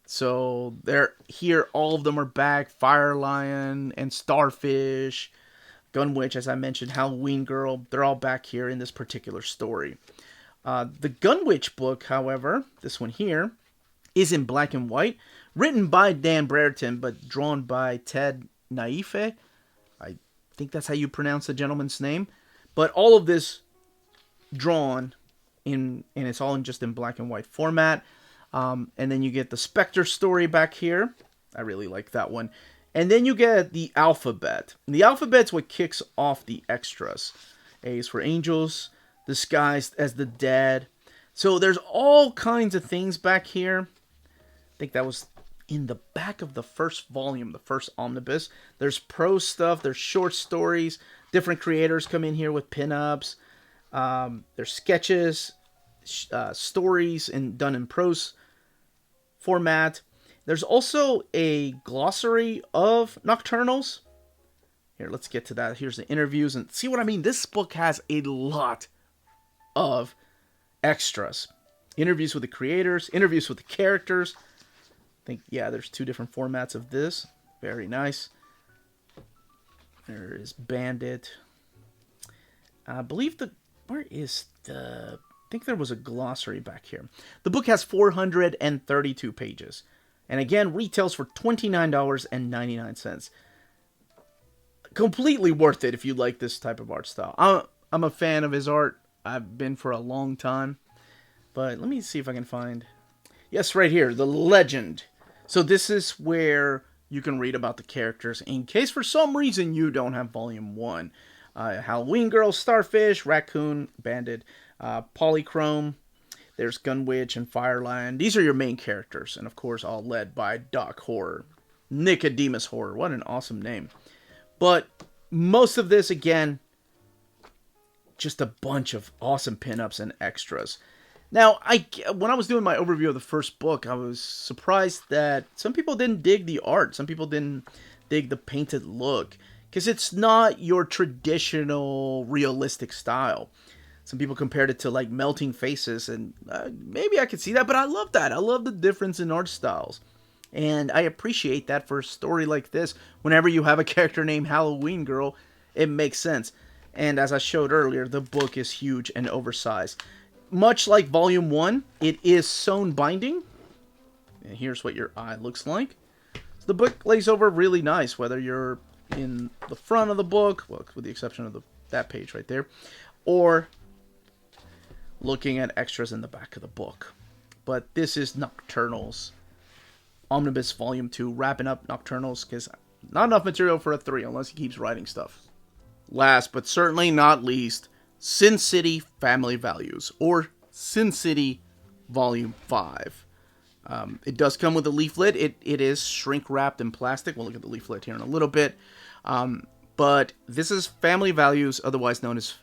So they're here, all of them are back. Fire Lion and Starfish, Gunwitch, as I mentioned, Halloween Girl, they're all back here in this particular story. The Gunwitch book, however, this one here, is in black and white, written by Dan Brereton, but drawn by Ted Naife. I think that's how you pronounce the gentleman's name. But all of this drawn in, and it's all just in black and white format. And then you get the Spectre story back here. I really like that one. And then you get the alphabet. And the alphabet's what kicks off the extras. A is for angels, disguised as the dead. So there's all kinds of things back here. I think that was in the back of the first volume, the first omnibus. There's prose stuff, there's short stories. Different creators come in here with pinups. There's sketches, stories done in prose format. There's also a glossary of Nocturnals. Here, let's get to that. Here's the interviews, and see what I mean? This book has a lot of extras. Interviews with the creators, interviews with the characters. I think, yeah, there's 2 different formats of this. Very nice. There is Bandit. I believe where is the... I think there was a glossary back here. The book has 432 pages. And again, retails for $29.99. Completely worth it if you like this type of art style. I'm a fan of his art. I've been for a long time. But let me see if I can find... Yes, right here. The Legend. So this is where you can read about the characters in case for some reason you don't have Volume 1. Halloween Girl, Starfish, Raccoon, Bandit, Polychrome. There's Gunwitch and Fire Lion. These are your main characters. And of course, all led by Doc Horror. Nicodemus Horror. What an awesome name. But most of this, again, just a bunch of awesome pinups and extras. Now, when I was doing my overview of the first book, I was surprised that some people didn't dig the art. Some people didn't dig the painted look. Because it's not your traditional realistic style. Some people compared it to like Melting Faces, and maybe I could see that, but I love that. I love the difference in art styles. And I appreciate that for a story like this. Whenever you have a character named Halloween Girl, it makes sense. And as I showed earlier, the book is huge and oversized. Much like Volume 1, it is sewn binding. And here's what your eye looks like. So the book lays over really nice, whether you're in the front of the book, well, with the exception of that page right there, or looking at extras in the back of the book. But this is Nocturnals Omnibus Volume 2, wrapping up Nocturnals, because not enough material for a 3 unless he keeps writing stuff. Last but certainly not least, Sin City Family Values, or Sin City Volume 5. It does come with a leaflet. It is shrink wrapped in plastic. We'll look at the leaflet here in a little bit. But this is Family Values, otherwise known as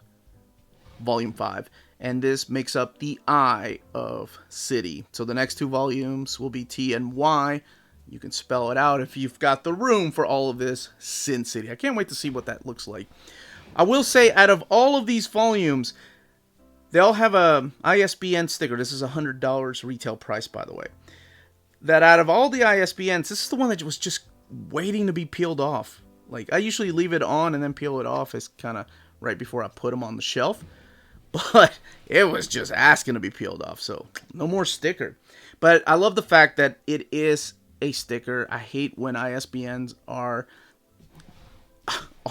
Volume 5. And this makes up the I of City. So the next 2 volumes will be T and Y. You can spell it out if you've got the room for all of this. Sin City. I can't wait to see what that looks like. I will say, out of all of these volumes, they all have a ISBN sticker. This is $100 retail price, by the way. That out of all the ISBNs, this is the one that was just waiting to be peeled off. Like, I usually leave it on and then peel it off as kind of right before I put them on the shelf. But it was just asking to be peeled off, so no more sticker. But I love the fact that it is a sticker. I hate when ISBNs are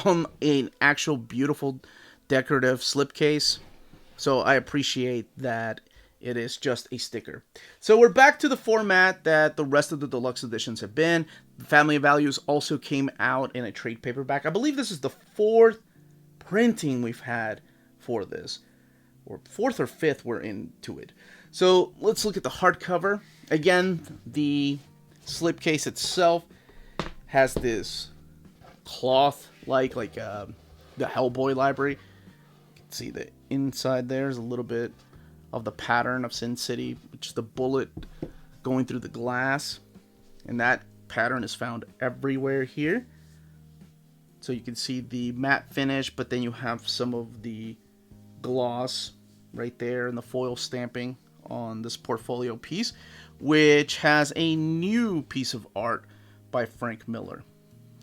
on an actual beautiful decorative slipcase. So I appreciate that it is just a sticker. So we're back to the format that the rest of the deluxe editions have been. Family Values also came out in a trade paperback. I believe this is the 4th printing we've had for this. Or 4th or 5th we're into it. So let's look at the hardcover. Again, the slipcase itself has this cloth like the Hellboy library. You can see the inside there is a little bit of the pattern of Sin City, which is the bullet going through the glass. And that pattern is found everywhere here. So you can see the matte finish, but then you have some of the gloss right there and the foil stamping on this portfolio piece, which has a new piece of art by Frank Miller.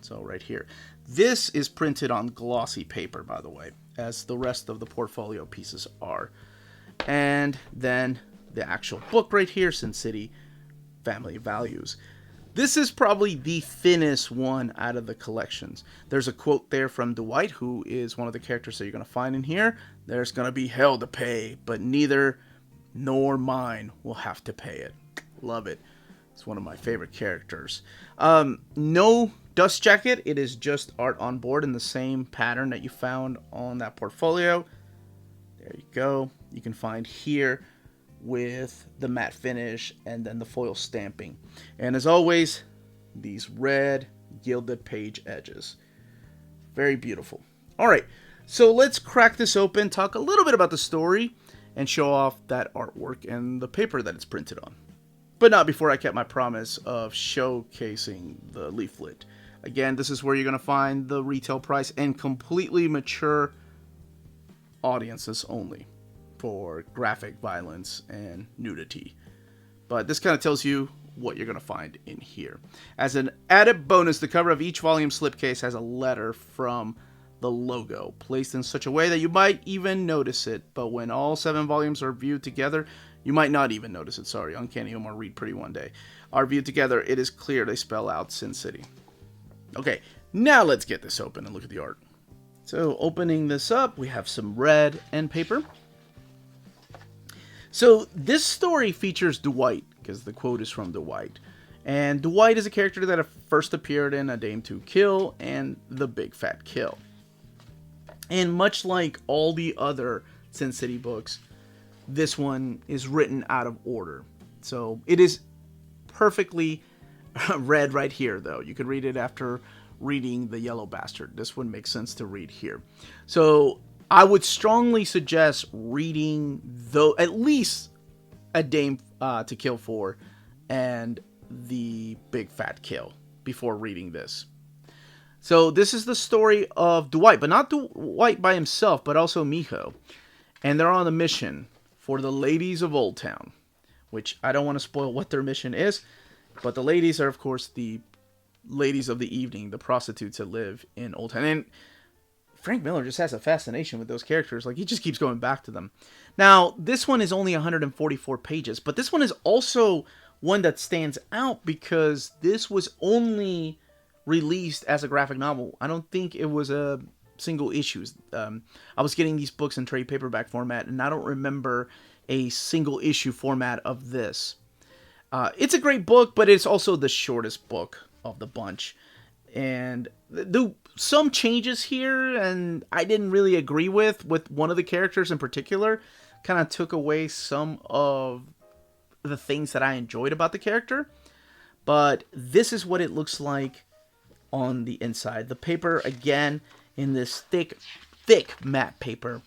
So right here. This is printed on glossy paper, by the way, as the rest of the portfolio pieces are. And then the actual book right here, Sin City Family Values. This is probably the thinnest one out of the collections. There's a quote there from Dwight, who is one of the characters that you're going to find in here. There's going to be hell to pay, but neither nor mine will have to pay it. Love it. It's one of my favorite characters. No dust jacket. It is just art on board in the same pattern that you found on that portfolio. There you go. You can find here with the matte finish and then the foil stamping. And as always, these red gilded page edges. Very beautiful. All right, so let's crack this open, talk a little bit about the story, and show off that artwork and the paper that it's printed on. But not before I kept my promise of showcasing the leaflet. Again, this is where you're going to find the retail price and completely mature audiences only for graphic violence and nudity. But this kind of tells you what you're going to find in here. As an added bonus, the cover of each volume slipcase has a letter from the logo, placed in such a way that you might even notice it. But when all 7 volumes are viewed together, you might not even notice it. Sorry, Uncanny Humor Read Pretty One Day. Are viewed together, it is clear they spell out Sin City. Okay, now let's get this open and look at the art. So opening this up, we have some red end paper. So this story features Dwight, because the quote is from Dwight. And Dwight is a character that first appeared in A Dame to Kill and The Big Fat Kill. And much like all the other Sin City books, this one is written out of order. So it is perfectly read right here, though. You could read it after reading The Yellow Bastard. This one makes sense to read here. So I would strongly suggest reading at least A Dame to Kill For and The Big Fat Kill before reading this. So this is the story of Dwight, but not Dwight by himself, but also Miho. And they're on a mission for the ladies of Old Town, which I don't want to spoil what their mission is, but the ladies are, of course, the ladies of the evening, the prostitutes that live in Old Town. And Frank Miller just has a fascination with those characters. Like, he just keeps going back to them. Now, this one is only 144 pages, but this one is also one that stands out because this was only released as a graphic novel. I don't think it was a single issue. I was getting these books in trade paperback format, and I don't remember a single issue format of this. It's a great book, but it's also the shortest book of the bunch. And some changes here, and I didn't really agree with one of the characters in particular. Kind of took away some of the things that I enjoyed about the character. But this is what it looks like on the inside. The paper, again, in this thick matte paper,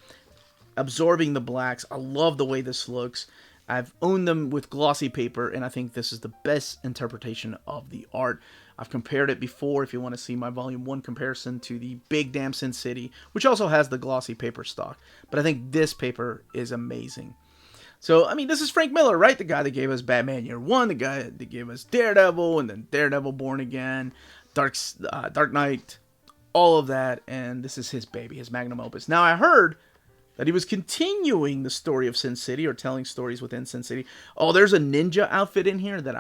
absorbing the blacks. I love the way this looks. I've owned them with glossy paper, and I think this is the best interpretation of the art. I've compared it before, if you want to see my Volume 1 comparison, to the Big Damn Sin City, which also has the glossy paper stock. But I think this paper is amazing. So, I mean, this is Frank Miller, right? The guy that gave us Batman Year One, the guy that gave us Daredevil, and then Daredevil Born Again, Dark Knight, all of that, and this is his baby, his magnum opus. Now, I heard that he was continuing the story of Sin City, or telling stories within Sin City. Oh, there's a ninja outfit in here that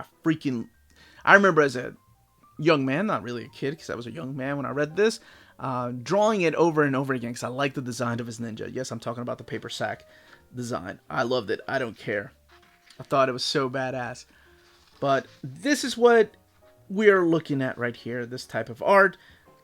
I remember as a young man, not really a kid, because I was a young man when I read this, drawing it over and over again, because I like the design of his ninja. Yes, I'm talking about the paper sack design. I loved it. I don't care. I thought it was so badass. But this is what we are looking at right here, this type of art.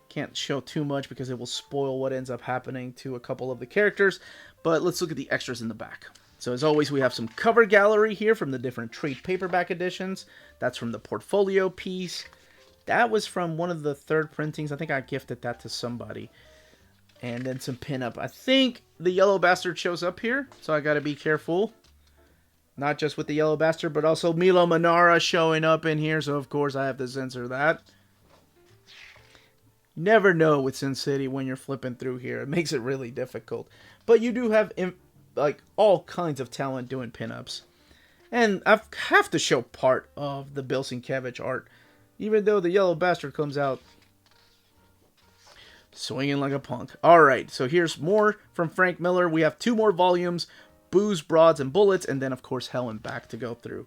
Can't show too much because it will spoil what ends up happening to a couple of the characters. But let's look at the extras in the back. So as always, we have some cover gallery here from the different trade paperback editions. That's from the portfolio piece. That was from one of the third printings. I think I gifted that to somebody. And then some pinup. I think the Yellow Bastard shows up here, so I gotta be careful. Not just with the Yellow Bastard, but also Milo Manara showing up in here, so of course I have to censor that. Never know with Sin City when you're flipping through here. It makes it really difficult. But you do have like all kinds of talent doing pinups. And I have to show part of the Bill Sienkiewicz art, even though the Yellow Bastard comes out swinging like a punk. Alright, so here's more from Frank Miller. We have 2 more volumes, Booze, Broads, and Bullets, and then of course Hell and Back to go through.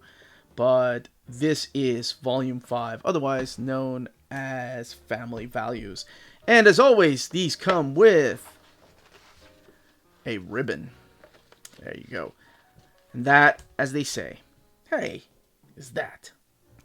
But this is volume 5, otherwise known as Family Values. And as always, these come with a ribbon. There you go. And that, as they say, hey, is that.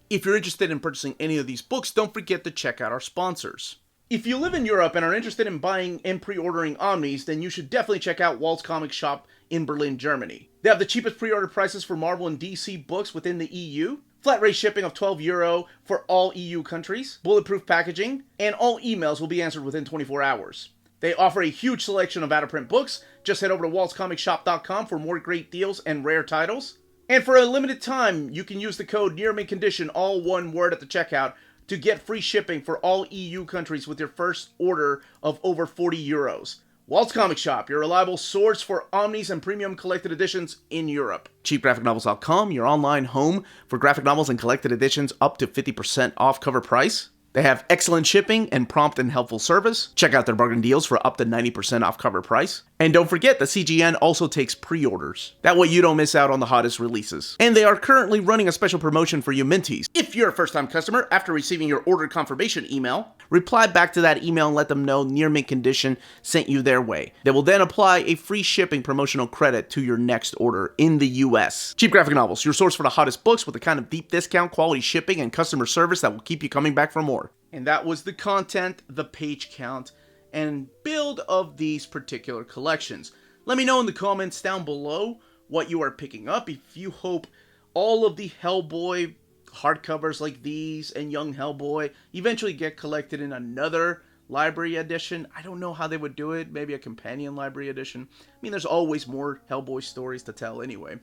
If you're interested in purchasing any of these books, don't forget to check out our sponsors. If you live in Europe and are interested in buying and pre-ordering Omnis, then you should definitely check out Walt's Comic Shop in Berlin, Germany. They have the cheapest pre-order prices for Marvel and DC books within the EU, flat rate shipping of €12 for all EU countries, bulletproof packaging, and all emails will be answered within 24 hours. They offer a huge selection of out-of-print books. Just head over to waltzcomicshop.com for more great deals and rare titles. And for a limited time, you can use the code nearmintcon, all one word at the checkout, to get free shipping for all EU countries with your first order of over €40. Walt's Comic Shop, your reliable source for Omnis and premium collected editions in Europe. CheapGraphicNovels.com, your online home for graphic novels and collected editions up to 50% off cover price. They have excellent shipping and prompt and helpful service. Check out their bargain deals for up to 90% off cover price. And don't forget, the CGN also takes pre-orders. That way you don't miss out on the hottest releases. And they are currently running a special promotion for you Minties. If you're a first-time customer, after receiving your order confirmation email, reply back to that email and let them know Near Mint Condition sent you their way. They will then apply a free shipping promotional credit to your next order in the US. Cheap Graphic Novels, your source for the hottest books with the kind of deep discount, quality shipping, and customer service that will keep you coming back for more. And that was the content, the page count, and build of these particular collections. Let me know in the comments down below what you are picking up. If you hope all of the Hellboy hardcovers like these and Young Hellboy eventually get collected in another library edition. I don't know how they would do it. Maybe a companion library edition. I mean, there's always more Hellboy stories to tell anyway.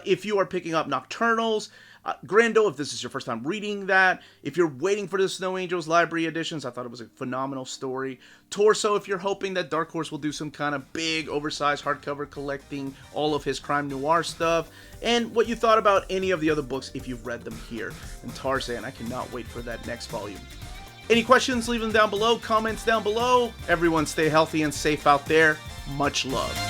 If you are picking up Nocturnals, Grendel, if this is your first time reading that. If you're waiting for the Snow Angels library editions, I thought it was a phenomenal story. Torso, if you're hoping that Dark Horse will do some kind of big, oversized hardcover collecting all of his crime noir stuff. And what you thought about any of the other books if you've read them here. And Tarzan, I cannot wait for that next volume. Any questions, leave them down below. Comments down below. Everyone stay healthy and safe out there. Much love.